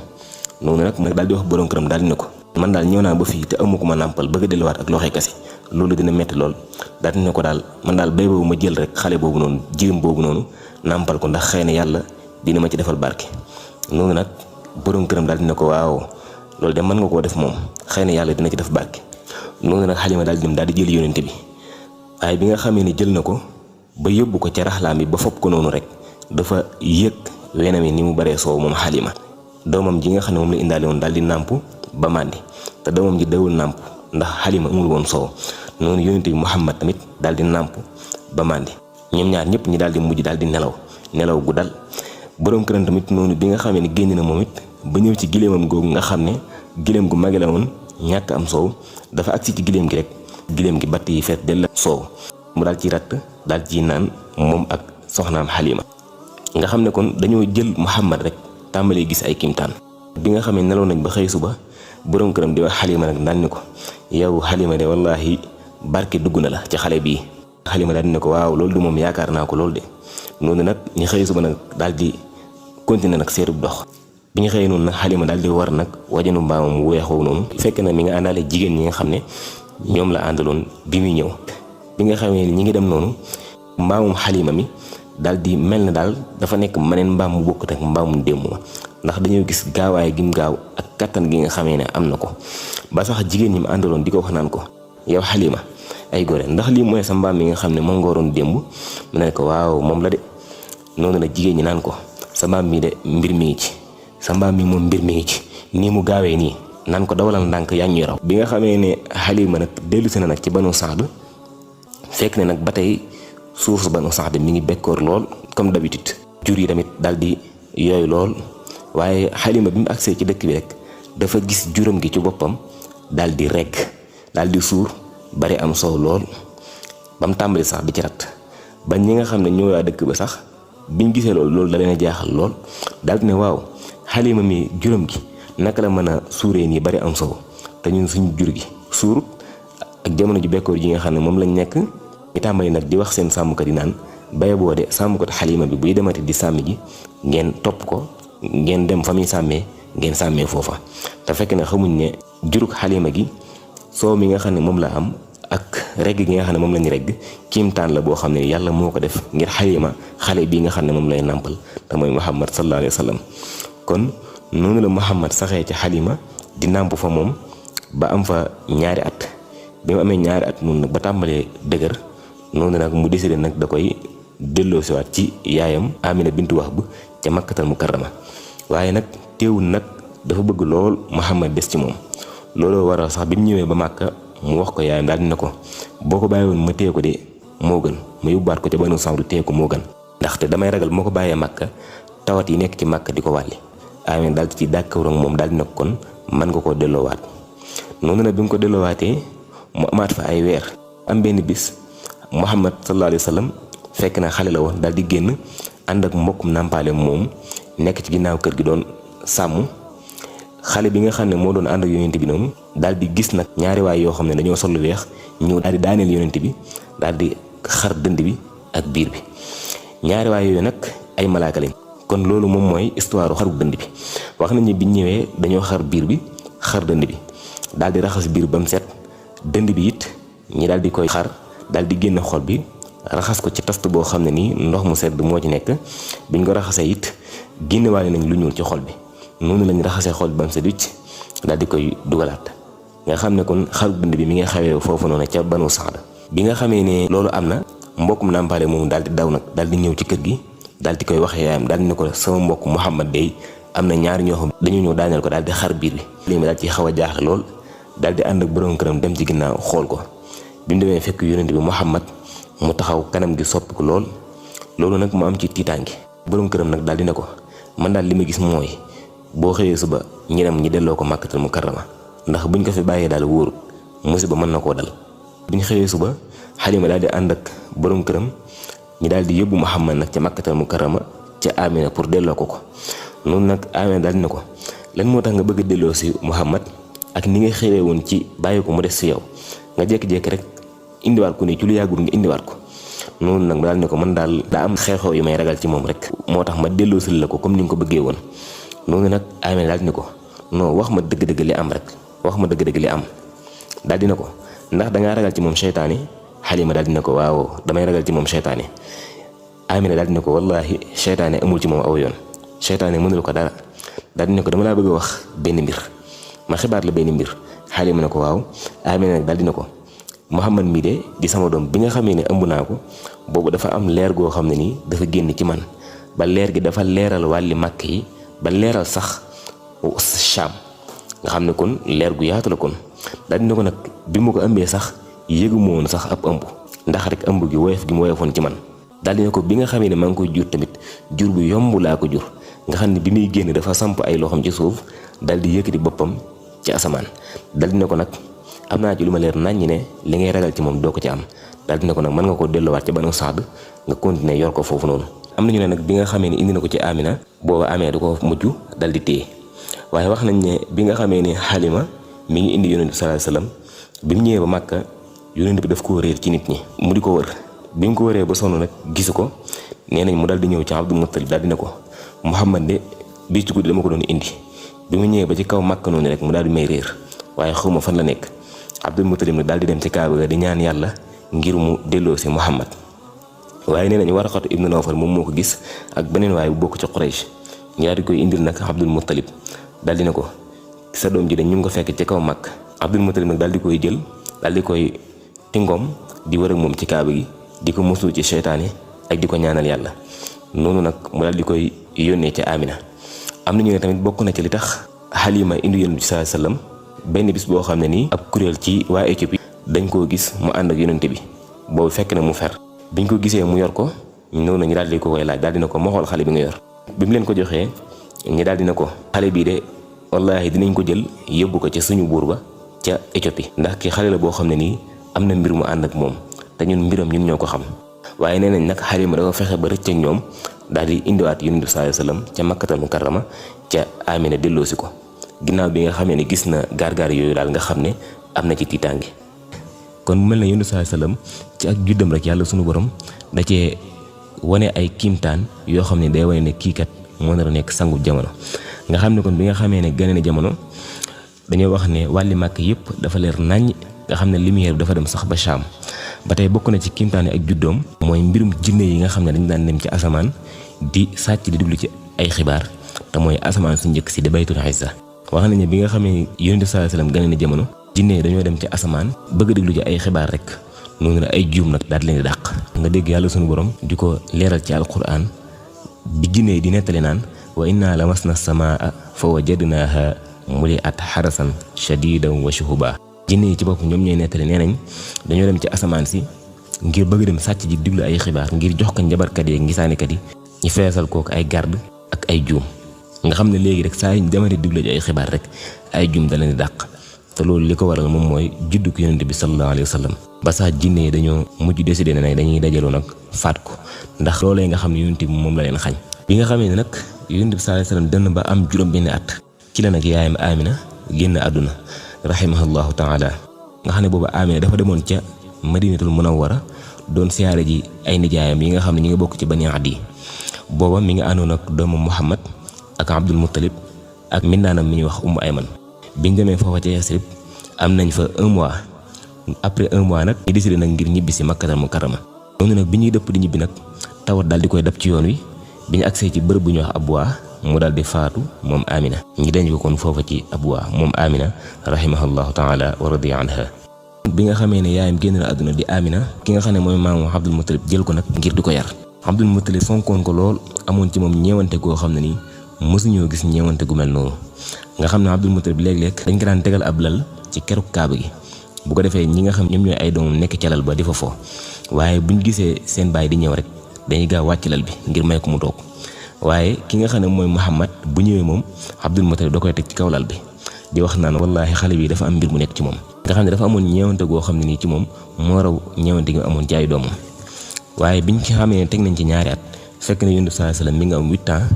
noonu nag daal di wax borom këram daal di ne ko man daal ñëw naa ba fii te amu ko ma nàmpal bëgg a delluwaat ak loxoy kese loolu dina metti lool daal di ne ko daal man daal bay boobu ma jël rek xale boobu noonu jirim boobu noonu nàmpal ko ndax xëy na yàlla dina ma ci defal barke noonu nag borom këram daal di ne ko waaw loolu de mën nga koo def moom xëy na yàlla dina ci def barke noonu nag Xalima daal di dem daal di jël yónente bi waaye bi nga xamee ne jël na ko ba yóbbu ko ca raxlaam bi ba fopp ko noonu rek dafa yëg wenam yi ni mu baree soow moom Xalima doomam ji nga xam ne moom la indaale woon daal di nàmp ba màndi te doomam ji dawul nàmp ndax Xalima amul woon soow noonu yónente bi Muhammad tamit daal di nàmp ba màndi ñoom ñaar ñëpp ñi daal di mujj daal di nelaw gu dal borom këram tamit noonu bi nga xamee ne génn na moom it ba ñëw ci gileemam googu nga xam ne gileem gu mage la woon ñàkk am soow dafa agsi ci gileem gi batt yi fees del la soow mu daal ci ratt daal ci naan moom ak soxnaam Halima nga xam ne kon dañoo jël Muhammad rek tàmbalee gis ay kimtaan. bi nga xamee nelaw nañ ba xëy suba borom këram di wax Halima nag daan ni ko yow Halima de wallahi barke dugg na la ci xale bii. Halima daal di ne ko waaw loolu de moom yaakaar naa ko loolu de noonu nag ñu xëy suba nag daal di continuer nag seetub dox. bi ñu xëyee noonu nag Halima daal di war nag wajanu mbaamam wu weex woowu noonu fekk na mi nga àndaale jigéen ñi nga xam ne ñoom la àndaloon bi muy ñëw. bi nga xamee ni ñi ngi dem noonu mbaamum Halima mi daal di mel na daal dafa nekk meneen mbaam mu bokkut ak mbaamum démb ma ndax dañoo gis gaawaay gi mu gaaw ak kattan gi nga xamee ne am na ko ba sax jigéen ñi mu àndaloon di ko wax naan ko yow Halima ay gore ndax lii mooy sa mbaam mi nga xam ne moom nga waroon démb mu ne ko waaw moom la de noonu nag jigéen ñi naan ko sa mbaam mi de mbir mi ngi ci sa mbaam mi moom mbir mi ngi ci nii mu gaawee nii naan ko dawalal ndànk yaa ñuy raw. bi nga xamee ne Halima nag dellusi na nag ci Banu Saad fekk ne nag ba tey suuf su Banu Saad mi ngi bekkoor lool comme d'habitude jur yi tamit daal di yooyu lool waaye Halima bi mu agsee ci dëkk bi rek dafa gis juróom gi ci boppam daal di regg daal di suur bari am soow lool ba mu tàmbali sax di ci rat ba ñi nga xam ne ñoo waa dëkk ba sax biñ gisee loolu da leen a jaaxal lool daal di ne waaw Halima mi juróom gi naka la mën a suuree nii bari am soow te ñun suñu jur gi suurut ak jamono ju bekkoor ji nga xam ne moom lañ nekk. ñu tàmbali nag di wax seen sàmmkat yi naan baye boo de sàmmkat Halima bi buy demati di sàmm ji ngeen topp ko ngeen dem fa muy sàmmee ngeen sàmmee foofa te fekk na xamuñ ne jurug Halima gi soow mi nga xam ne moom la am ak regg gi nga xam ne moom lañu regg kiimtaan la boo xam ne yàlla moo ko def ngir Halima xale bii nga xam ne moom lay nàmpal te mooy Muhammad sallallahu alayhi wa sallam. kon noonu la Muhammad saxee ci Halima di nàmp fa moom ba am fa ñaari at bi mu amee ñaari at noonu nag ba tàmbalee dëgër noonu nag mu décidé nag da koy delloosiwaat ci yaayam Amina bintu Wahb ca Makkatal Mukarrama waaye nag teewul nag dafa bëgg lool Muhammad des ci moom looloo waral sax bi mu ñëwee ba Makka mu wax ko yaayam daal dina ko boo ko bàyyi woon ma téye ko de moo gën ma yóbbaat ko ca Banu Saad téye ko moo gën ndaxte damay ragal moo ko bàyyee Makka tawat yi nekk ci Makka di ko wàlli. Amina daal ci d'accord ak moom daal dina ko kon mën nga koo delloowaat noonu nag bi nga ko delloowaatee mu amaat fa ay weer am benn bis Muhammad sallallahu alayhi wa sallam fekk na xale la woon daal di génn ànd ak mbokkum nàmpaale moom nekk ci ginnaaw kër gi doon sàmm xale bi nga xam ne moo doon ànd ak yonent bi noonu daal di gis nag ñaari waay yoo xam ne dañoo sol lu weex ñëw daal di daaneel yonent bi daal di xar dënd bi ak biir bi ñaari waay yooyu nag ay malaaka lañ kon loolu moom mooy histoire xaru dënd bi wax nañu biñ ñëwee dañoo xar biir bi xar dënd bi daal di raxas biir ba mu set dënd bi it ñi daal di koy xar daal di génn xol bi raxas ko ci tast boo xam ne nii ndox mu sedd moo ci nekk biñ ko raxasee it génnewaale nañ lu ñuul ci xol bi noonu lañ raxasee xol bi ba mu set wicc daal di koy dugalaat nga xam ne kon xaru dënd bi mi nga xawee foofu noonu ca Banu Saad bi nga xamee ne loolu am na mbokkum nàmpaale moom daal di daw nag daal di ñëw ci kër gi daal di koy waxee yaayam daal di ne ko sama mbokk Muhammad day am na ñaari ñoo xam dañu ñëw daaneel ko daal di xar biir bi lii daal ci xaw a jaaxle lool daal di ànd ak borom këram dem ci ginnaaw xool ko bi mu demee fekk yonent bi Muhammad mu taxaw kanam gi soppiku lool loolu nag mu am ci tiitaange borom këram nag daal di ne ko man daal li ma gis mooy boo xëyee suba ñi dem ñi delloo ko Makkatal Mukarrama ndax buñ ko fi bàyyee daal wóorut musiba mën na koo dal. biñ xëyee suba Halima daal di ànd ak borom këram ñi daal di yóbbu Muhammad nag ca Makkatal Mukarrama ca Amina pour delloo ko ko noonu nag Amina daal di ne ko lan moo tax nga bëgg a delloo si Muhammad ak ni nga xëyee woon ci bàyyi ko mu des si yow nga jékki-jékki rek indiwaat ko nii ci lu yàggul nga indiwaat ko noonu nag daal ne ko man daal daa am xew-xew yu may ragal ci moom rek moo tax ma delloo si la ko comme ni nga ko bëggee woon noonu nag Amina daal di ne ko non wax ma dëgg-dëgg li am rek wax ma dëgg-dëgg li am daal di ne ko ndax dangaa ragal ci moom seytaane Halima daal di ne ko waaw damay ragal ci moom seytaane Amina daal di ne ko wallaahi seytaane amul ci moom aw yoon seytaane mënul ko dara daal di ne ko dama laa bëgg a wax benn mbir ma xibaar la benn mbir Halima ne ko waaw Amina nag daal di ne ko Muhammad mii de di sama doom bi nga xamee ne ëmb naa ko boobu dafa am leer goo xam ne nii dafa génn ci man ba leer gi dafa leeral wàlli màkk yi ba leeral sax Sham nga xam ne kon leer gu yaatu la kon daal di ne ko nag bi ma ko ëmbee sax yëgu ma woon sax ab ëmb ndax rek ëmb gi woyof gi mu woyofoon ci man daal di ne ko bi nga xamee ne maa ngi koy jur tamit jur bu yomb laa ko jur nga xam ne bi muy génn dafa samp ay loxoom ci suuf daal di yëkkati boppam ci asamaan daal di ne ko nag am naa ci lu ma leer naññi ne li ngay ragal ci moom doo ko ci am daal dina ko nag mën nga koo delluwaat ca Banu Saad nga continuer yor ko foofu noonu. am nañu ne nag bi nga xamee ne indi na ko ci Amina booba Amina da ko mujj dal di téye waaye wax nañ ne bi nga xamee ne Halima mi ngi indi yonent bi sallallahu alayhi wasallam bi mu ñëwee ba Màkka yonent bi daf koo réer ci nit ñi mu di ko wër bi mu ko wëree ba sonn nag gisu ko nee nañ mu dal di ñëw ci Abdul Muttalib daal dina ko Muhammad de bii ci guddi dama ko doon indi bi mu ñëwee ba ci kaw Màkka noonu rek mu daal di may réer waaye xawma fan la nekk. Abdul Muttalib nag daal di dem ci Kaaba ga di ñaan yàlla ngir mu delloo si Muhammad waaye nee nañu Waraqatu ibnu Nawfal moom moo ko gis ak beneen waaye bu bokk ci Quraysh ñu daal di koy indil nag Abdul Muttalib daal di ne ko sa doom ji de ñu ngi ko fekk ci kaw Màkka. Abdul Muttalib nag daal di koy jël daal di koy tingoom di wër ak moom ci Kaaba gi di ko musu ci seytaane ak di ko ñaanal yàlla noonu nag mu daal di koy yónnee ca Amina. am na ñu ne tamit bokk na ci li tax Halima indi yonent bi sallallahu alayhi wasallam benn bis boo xam ne nii ab kuréel ci waa Éthiopie dañ koo gis mu ànd ak yonent bi boobu fekk na mu fer biñ ko gisee mu yor ko noonu ñu daal di ko koy laaj daal dina ko moo xool xale bi nga yor bi mu leen ko joxee ñi daal dina ko xale bii de wallaahi dinañ ko jël yóbbu ko ca suñu buur ba ca Éthiopie ndax ki xale la boo xam ne nii am na mbir mu ànd ak moom te ñun mbiram ñun ñoo ko xam waaye nee nañ nag Halima dafa fexe ba rëcc ak ñoom daal di indiwaat yonent bi sallallahu alayhi wasallam ca Makkatal Mukarrama ca Amina delloosi ko ginnaaw bi nga xamee ne gis na gaar-gaar yooyu daal nga xam ne am na ci tiitaange. kon mu mel ne yonent bi sallallahu alayhi wasallam ci ak juddam rek yàlla sunu borom da cee wane ay kiimtaan yoo xam ne day wane ne kii kat moo nar a nekk sangu jamono nga xam ne kon bi nga xamee ne gane na jamono dañoo wax ne wàlli màkk yëpp dafa leer naññ nga xam ne lumière bi dafa dem sax ba Shaam ba tey bokk na ci kiimtaane ak juddoom mooy mbirum jinne yi nga xam ne dañu daan dem ci asamaan di sàcc di déglu ci ay xibaar te mooy asamaan su njëkk si di baytul izza wax nañ ne bi nga xamee yonent bi sallallahu alayhi wasallam gane na jamono jinne yi dañoo dem ci asamaan bëgg déglu ci ay xibaar rek noonu la ay juum nag daal di leen di dàq nga dégg yàlla sunu borom di ko leeral ci alquran bi jinne yi di nettali naan wa inna lamasna samaa fa wajadnaha muliat xarasan shadidan wa shuhuba jinne yi ci bopp ñoom ñooy nettali nee nañ dañoo dem ci asamaan si ngir bëgg dem sàcc ji diglu ay xibaar ngir jox ko njabarkat yi ngisaanikat yi ñu feesal kooku ay garde ak ay juum nga xam ne léegi rek saa yi ñu demati diglu ji ay xibaar rek ay juum da leen di dàq te loolu li ko waral moom mooy juddu ko yonent bi sallallahu alayhi wa sallam ba sax jinne yi dañoo mujj décidé ne nag dañuy dajaloo nag faat ko ndax loolee nga xam ne yonent bi moom la leen xañ bi nga xamee ne nag yonent bi sallallahu alayhi wa sallam dem na ba am juróom benn at ci la nag yaayam Amina génn àdduna rahimahullahu taala nga xam ne boobu Amina dafa demoon ca Madinatul Munawwara doon siyaare ji ay nijaayam yi nga xam ne ñu ngi bokk ci Bani Adi booba mi ngi àndoon ak doomu Muhammad ak Abdul Muttalib ak mindaanam mi ñuy wax Ummu Ayman biñ demee foofa ca Yasrib am nañ fa 1 mois après 1 mois nag ñu décidé nag ngir ñibbi si Makkatal Mukarrama noonu nag bi ñuy dëpp di ñibbi nag tawat daal di koy dab ci yoon wi bi ñu agsee ci bërëb bu ñuy wax Abwa mu daal di faatu moom Amina ñi denc ko kon foofa ci Abwa moom Amina rahimahullahu taala wa radiya anha bi nga xamee ne yaayam génn na àdduna di Amina ki nga xam ne mooy maamu Abdul Muttalib jël ko nag ngir di ko yar Abdul Muttalib fonkoon ko lool amoon ci moom ñeewante goo xam ne nii mësuñoo gis ñeewante gu mel noonu nga xam ne Abdul Muttalib léeg-léeg dañ ko daan tegal ab lal ci keruk Kaaba gi bu ko defee ñi nga xam ñoom ñooy ay doomam nekk ca lal ba di fa fo waaye buñ gisee seen baay di ñëw rek dañuy gaaw wàcc lal bi ngir may ko mu toog waaye ki nga xam ne mooy Muhammad bu ñëwee moom Abdul Muttalib da koy teg ci kaw lal bi di wax naan wallaahi xale bi dafa am mbir mu nekk ci moom nga xam ne dafa amoon ñeewante goo xam ne nii ci moom moo raw ñeewante gi amoon ci ay doomam waaye biñ ci xamee ne teg nañ ci ñaari at fekk na Yonent bi sallallahu alayhi wasallam mi nga am 8 ans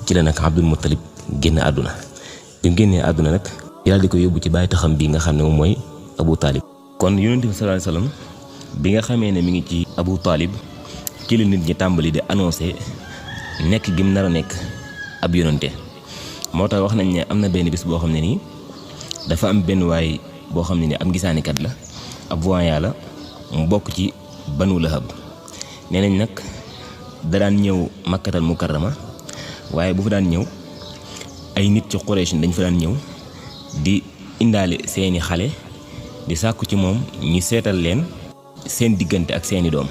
ci la nag Abdul Muttalib génn àdduna bi mu génnee àdduna nag yàlla di ko yóbbu ci bàyyi taxam bii nga xam ne moom mooy Abu Talib kon Yonent bi sallallahu alayhi wasallam bi nga xamee ne mi ngi ci Abu Talib ci la nit ñi tàmbali di annoncé nekk gim nar a nekk ab yonante moo tax wax nañ ne am na benn bis boo xam ne nii dafa am benn waay boo xam ne ni am gisaanikat la ab voyant la mu bokk ci Banu Lahab nee nañ nag da daan ñëw Makkatal Mukarrama waaye bu fa daan ñëw ay nit ci Quraysh dañ fa daan ñëw di indaale seeni xale di sàkku ci moom ñu seetal leen seen diggante ak seeni doom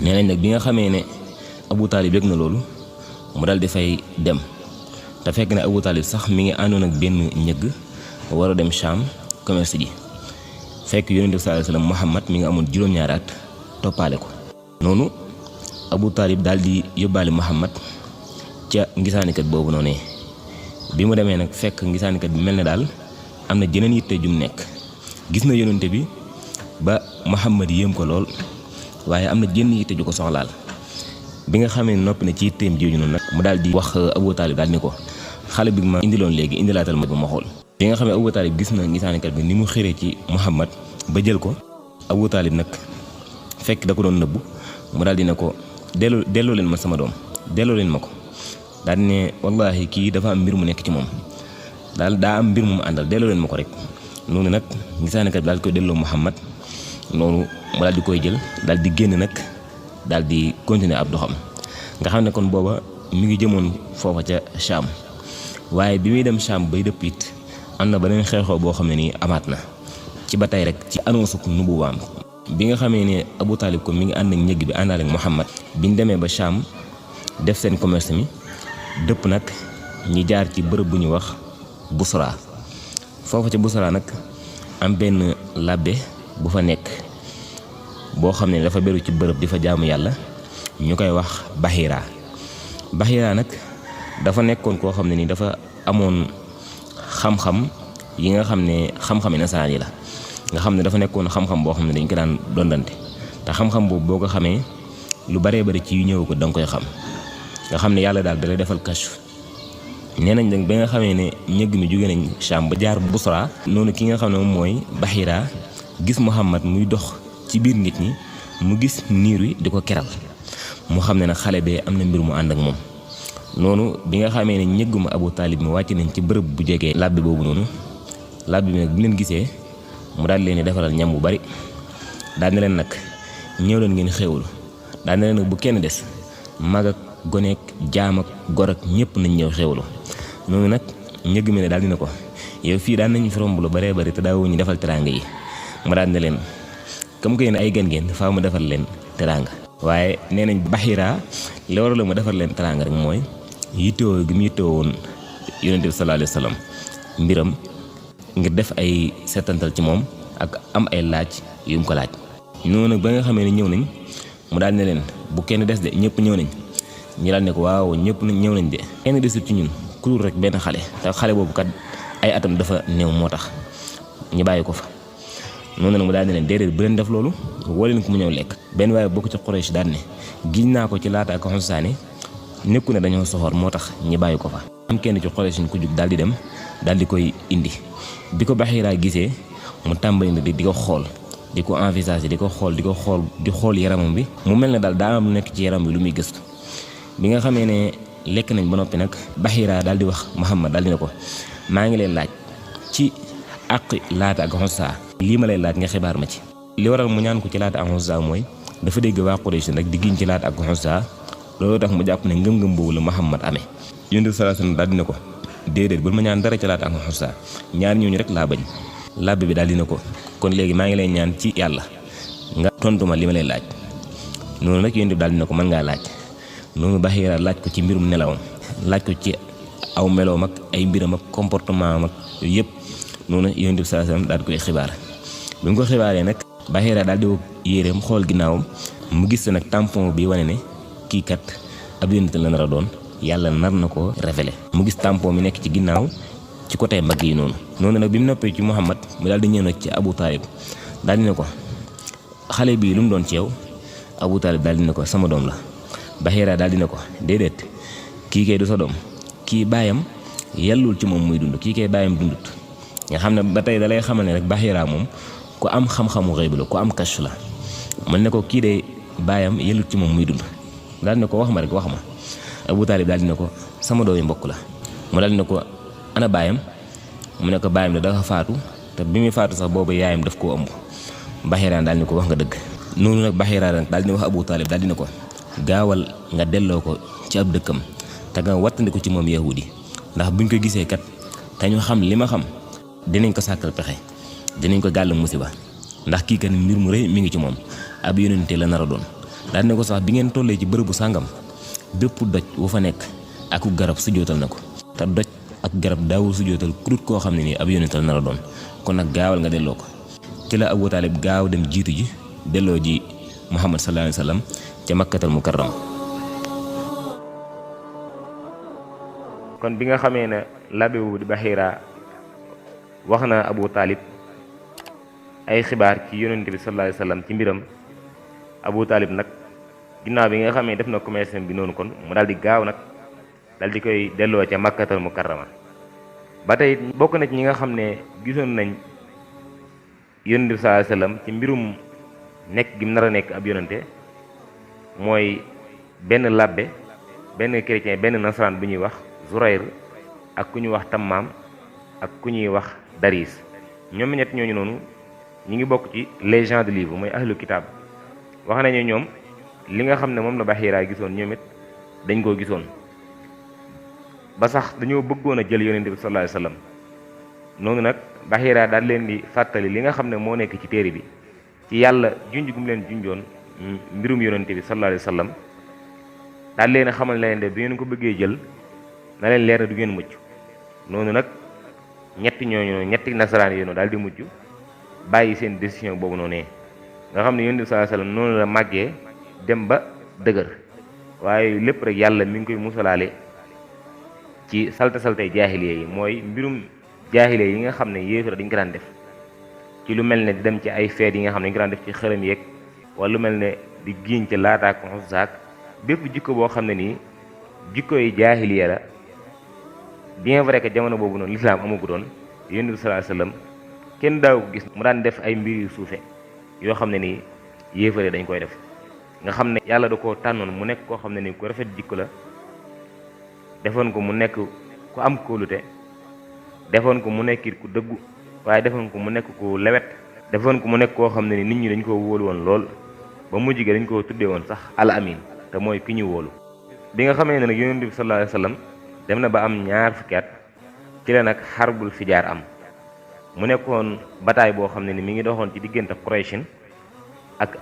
nee nañ nag bi nga xamee ne Abu Talib yëg na loolu mu dal di fay dem te fekk na Abu Talib sax mi ngi àndoon ak benn ñëgg war a dem Sham commerce ji fekk Yonent bi sallallahu alayhi wasallam Muhammad mi nga amoon juróom-ñaari at toppaale ko noonu Abu Talib daal di yóbbaale Muhammad ca ngisaanikat boobu noonu bi mu demee nag fekk ngisaanikat bi mel ne daal am na jeneen yitte jum nekk gis na yonente bi ba Muhammad yéem ko lool waaye am na jënn yitte ju ko soxlaal. bi nga xamee noppi na ci yitteem jooju noonu nag mu daal di wax Abu Taalib daal ni ko xale bi ma indiloon léegi indilaatal ma ba ma xool. bi nga xamee Abu Taalib gis na gisaanekat bi ni mu xëree ci Muhammad ba jël ko, Abu Taalib nag fekk da ko doon nëbbu mu daal di ne ko delloo leen ma sama doom, delloo leen ma ko. daal di ne wallahi kii dafa am mbir mu nekk ci moom, daal daa am mbir mu àndal, delloo leen ma ko rek. noonu nag gisaanekat bi daal di koy delloo Muhammad noonu mu daal di koy jël daal di génn nag daal di continuer ab doxam. nga xam ne kon booba mi ngi jëmoon foofa ca Cham, waaye bi muy dem Cham bay dëpp it am na beneen xew-xew boo xam ne nii amaat na ci ba tey rek ci annonce ku nubuwaam. bi nga xamee ne Abu Taalib ko mi ngi ànd ak ñëgg bi àndaale ak Muhammad biñ demee ba Cham def seen commerce mi dëpp nag ñi jaar ci bërëb bu ñuy wax Busra. foofa ca Busra nag am benn labbe bu fa nekk boo xam ne dafa beru ci bërëb di fa jaamu yàlla ñu koy wax Bahira nag dafa nekkoon koo xam ne ni dafa amoon xam-xam yi nga xam ne xam-xami nasaraan yi la. nga xam ne dafa nekkoon xam-xam boo xam ne dañ ko daan dondante te xam-xam boobu boo ko xamee lu baree bari ci yu ñëw ko da nga koy xam. nga xam ne yàlla daal dalay defal kashf. nee nañ nag ba nga xamee ne ñëgg mi jóge nañ Cham ba jaar Busra noonu ki nga xam ne moom mooy Bahira gis Muhammad muy dox ci biir nit ñi mu gis niir wi di ko keral mu xam ne nag xale bee am na mbir mu ànd ak moom. noonu bi nga xamee ne ñëgguma Abu Taalib mi wàcc nañ ci bërëb bu jegee labbi boobu noonu labbi bi nag bu leen gisee mu daal leen di defaral ñam bu bari daal ne leen nag ñëw leen ngeen xéewlu daal ne leen nag bu kenn des mag ak goneek jaam ak gor ak ñëpp nañ ñëw xéewlu. noonu nag ñëgg mi ne daal dina ko yow fii daan nañu fi romb lu baree bari te daawoo ñu defal teraanga yi. mu daal ne leen comme que yéen ay gan ngeen faaw ma defal leen teraanga. waaye nee nañ Bahira li waral ma defal leen teraanga rek mooy yittewoo gi mu yittewoo woon Yonent bi sallallahu alayhi wa sallam mbiram ngir def ay setantal ci moom ak am ay laaj yu mu ko laaj. noonu nag ba nga xamee ne ñëw nañ mu daal ne leen bu kenn des de ñëpp ñëw nañ. ñu daal ne ko waaw ñëpp ñëw nañ de kenn desul ci ñun ku dul rek benn xale te xale boobu kat ay atam dafa néew moo tax ñu bàyyi ko fa. noonu nag mu daal ne leen déedéet bu leen def loolu woo leen ko mu ñëw lekk. benn waaye bokk ci Quraysh daal ne giñ naa ko ci Laata ak Uzza nekku ne dañoo soxor moo tax ñi bàyyi ko fa. am kenn ci Quraysh ku jug daal di dem daal di koy indi bi ko Bahira gisee mu tàmbali na di ko xool di ko envisager di ko xool yaramam bi mu mel ne daal daa am lu nekk ci yaram bi lu muy gëstu. bi nga xamee ne lekk nañ ba noppi nag Bahira daal di wax Muhammad daal di ne ko maa ngi leen laaj ci àq Laata ak Uzza lii ma lay laaj nga xibaar ma ci. li waral mu ñaan ko ci Laata ak Uzza mooy dafa dégg waa Quraysh rek di giñ ci Laata ak Uzza loolu tax mu jàpp ne ngëm-ngëm boobu la Muhammad amee. Yonent bi sallallahu alayhi wasallam daal di ne ko déedéet bul ma ñaan dara ci Laata ak Uzza ñaar ñooñu rek laa bañ. labbe bi daal di ne ko kon léegi maa ngi lay ñaan ci yàlla nga tontu ma li ma lay laaj. noonu nag Yonent bi daal di ne ko mën ngaa laaj. noonu Bahira laaj ko ci mbirum nelawam laaj ko ci aw meloom ak ay mbiram ak comportement am ak yooyu yëpp noonu Yonent bi sallallahu alayhi wasallam daal di koy xibaar. bi mu ko xibaaree nag Bahira daal di woo yéreem xool ginnaawam mu gis nag tampon bi wane ne kii kat ab yonent la nar a doon yàlla nar na ko révélé. mu gis tampon mi nekk ci ginnaaw ci côté mbagg yi noonu. noonu nag bi mu noppee ci Muhammad mu daal di ñëw nag ci Abu Taalib daal di ne ko xale bii lu mu doon ci yow. Abu Taalib daal di ne ko sama doom la. Bahira daal di ne ko déedéet kii kay du sa doom kii baayam yellul ci moom muy dund kii kay baayam dundut. nga xam ne ba tey da lay xamal ne rek Bahira moom ku am xam-xamu xëy la ku am kashf la. man ne ko kii de baayam yellut ci moom muy dund daal di ne ko wax ma rek wax ma. Abu Taalib daal di ne ko sama doomi mbokk la. mu daal di ne ko ana baayam mu ne ko baayam de dafa faatu te bi muy faatu sax boobu yaayam daf koo ëmb. Bahira daal di ne ko wax nga dëgg. noonu nag Bahira daal di wax Abu Taalib daal di ne ko gaawal nga delloo ko ci ab dëkkam te nga wattandi ko ci moom yahudi ndax buñ ko gisee kat te ñu xam li ma xam dinañ ko sàkkal pexe dinañ ko gàll musiba ndax kii kat mbir mu rëy mi ngi ci moom ab yonente la nar a doon. daal ne ko sax bi ngeen tollee ci bërëbu sàngam bépp doj wu fa nekk ak garab sujootal na ko te doj ak garab daawul sujootal kurut koo xam ne nii ab yonente la nar a doon kon nag gaawal nga delloo ko. ci la Abu Taalib gaaw dem jiitu ji delloo ji Muhammad sallallahu alayhi wa sallam ca Makkatal Mukarram. kon bi nga xamee ne labbe bu di Bahira wax na Abu Taalib ay xibaar ci yonent bi sallallahu alayhi wa sallam ci mbiram Abu Talib nag ginnaaw bi nga xam ne def na commerce bi noonu kon mu daal di gaaw nag daal di koy delloo ca Makkatal Mukarrama ba tey bokk na ci ñi nga xam ne gisoon nañ yonent bi sallallahu alayhi wasallam ci mbirum nekk gi mu nar a nekk ab yonante mooy benn labbe benn chrétien benn nasaraan bu ñuy wax Zurayr ak ku ñuy wax Tammaam ak ku ñuy wax Daris ñoom ñett ñooñu noonu ñi ngi bokk ci les gens de livre mooy ahlu kitaab wax nañu ñoom li nga xam ne moom la Bahira gisoon ñoom it dañ koo gisoon ba sax dañoo bëggoon a jël yonent bi sallallahu alayhi wasallam noonu nag Bahira daal leen di fàttali li nga xam ne moo nekk ci téere bi ci yàlla junj gu mu leen junjoon mbirum yonent bi sallallahu alayhi wasallam daal leen a xamal leen de bi ngeen ko bëggee jël na leen leer na du ngeen mucc noonu nag ñetti nasaraan yi daal di mujj bàyyi seen décision boobu noonu nga xam ne yonent bi sallallahu alayhi wasallam noonu la màggee dem ba dëgër waaye lépp rek yàlla mi ngi koy musalaale ci salte jaahiliya yi mooy mbirum jaahiliya yi nga xam ne yéefar dañ ko daan def ci lu mel ne di dem ci ay feet yi nga xam ne dañ ko daan def ci xërëm yeeg wala lu mel ne di giiñ ci laataak xusaak bépp jikko boo xam ne nii jikko yi jaahiliya la bien vrai que jamono boobu noonu lislaam amagu doon yonent bi sallallahu alayhi wasallam kenn daaw ko gis mu daan def ay mbir yu suufe yoo xam ne nii yéefare dañ koy def nga xam ne yàlla da koo tànnoon mu nekk koo xam ne nii ku rafet jikko la defoon ko mu nekk ku am kóolute defoon ko mu nekkit ku dëggu waaye defoon ko mu nekk ku lewet defoon ko mu nekk koo xam ne ni nit ñi dañ koo wóolu woon lool ba mujj gi dañ koo tuddee woon sax al amin te mooy ki ñu wóolu bi nga xamee ne nag yonent bi sallallahu alayhi wasallam dem na ba am ñaar fukki at ci la nag xarbul fijaar am mu nekkoon bataille boo xam ne ni mi ngi doxoon ci diggante Quraysh ak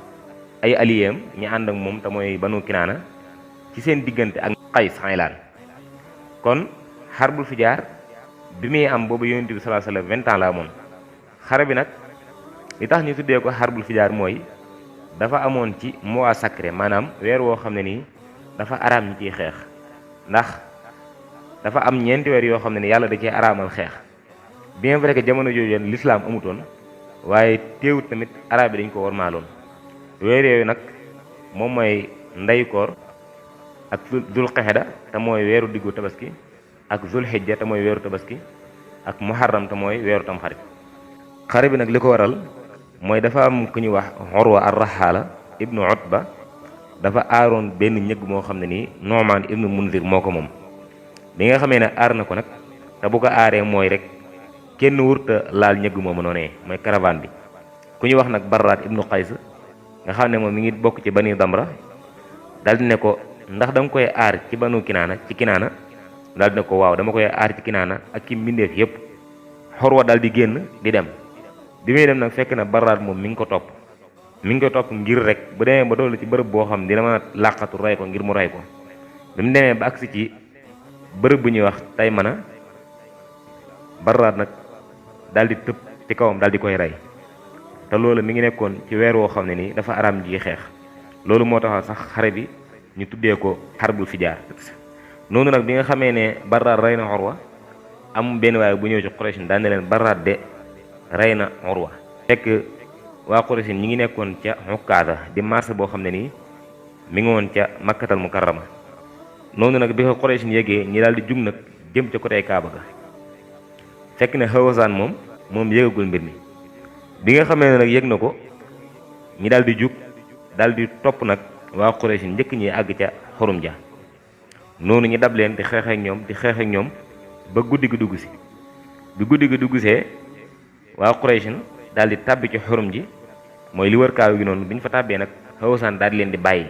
ay alliés ñi ànd ak moom te mooy banu Kinaana ci seen diggante ak Qays Aylaan kon xarbul fijaar bi muy am boobu yonent bi sallallahu alayhi wasallam 20 ans la amoon xare bi nag li tax ñu tuddee ko xarbul fijaar mooy dafa amoon ci mois sacré maanaam weer woo xam ne nii dafa araam ñi ciy xeex ndax dafa am ñeenti weer yoo xam ne ni yàlla da cee araamal xeex bien vrai que jamono jooju l'islam amutoon waaye teewut tamit arab yi dañ ko warmaaloon weer yooyu nag moom mooy ndeyu koor ak zul qexda te mooy weeru diggu tabaski ak zul xijja te mooy weeru tabaski ak muharram te mooy weeru tamxarit xare bi nag li ko waral mooy dafa am ku ñuy wax Urwa ar-Rahala ibnu Utba dafa aaroon benn ñëgg moo xam ne nii Nu'man ibnu Munzir moo ko moom bi nga xamee ne aar na ko nag te bu ko aaree mooy rek kenn wurta laal ñëgg moomu noonee mooy caravane bi ku ñuy wax nag Barraat ibnu Qays nga xam ne moom mi ngi bokk ci Bani Damra daal di ne ko ndax da nga koy aar ci banu Kinaana ci Kinaana daal di ne ko waaw dama koy aar ci Kinaana ak ki mbindeef yépp Urwa daal di génn di dem bi muy dem nag fekk na Barraat moom mi ngi ko topp ngir rek bu demee ba doolu ci bërëb boo xam dina mën a làqatu rey ko ngir mu rey ko bi mu demee ba agsi ci bërëb bu ñuy wax tay mën a Barraat nag daal di tëb ci kawam daal di koy rey te loolu mi ngi nekkoon ci weer woo xam ne nii dafa araam ji xeex loolu moo tax sax xare bi ñu tuddee ko xarbul fijaar noonu nag bi nga xamee ne Barraat rey na Urwa am benn waaye bu ñëw ci Quraysh daan ne leen Barraat de rey na Urwa fekk waa Quraysh ñi ngi nekkoon ca Ukkaada di marché boo xam ne nii mi ngi woon ca Makkatal Mukarrama noonu nag bi ko Quraysh yégee ñi daal di jug nag jëm ca côté Kaaba ga fekk ne Hawazan moom yëgagul mbir mi bi nga xamee ne nag yëg na ko ñi daal di jug daal di topp nag waa Quraysh njëkk ñi àgg ca xorum ja noonu ñu dab leen di xeex ak ñoom ba guddi gi dugg si bi guddi gi dugg see waa Quraysh daal di tàbbi ci xurum ji mooy li wër kaaw gi noonu bi ñu fa tàbbee nag Hawazan daal di leen di bàyyi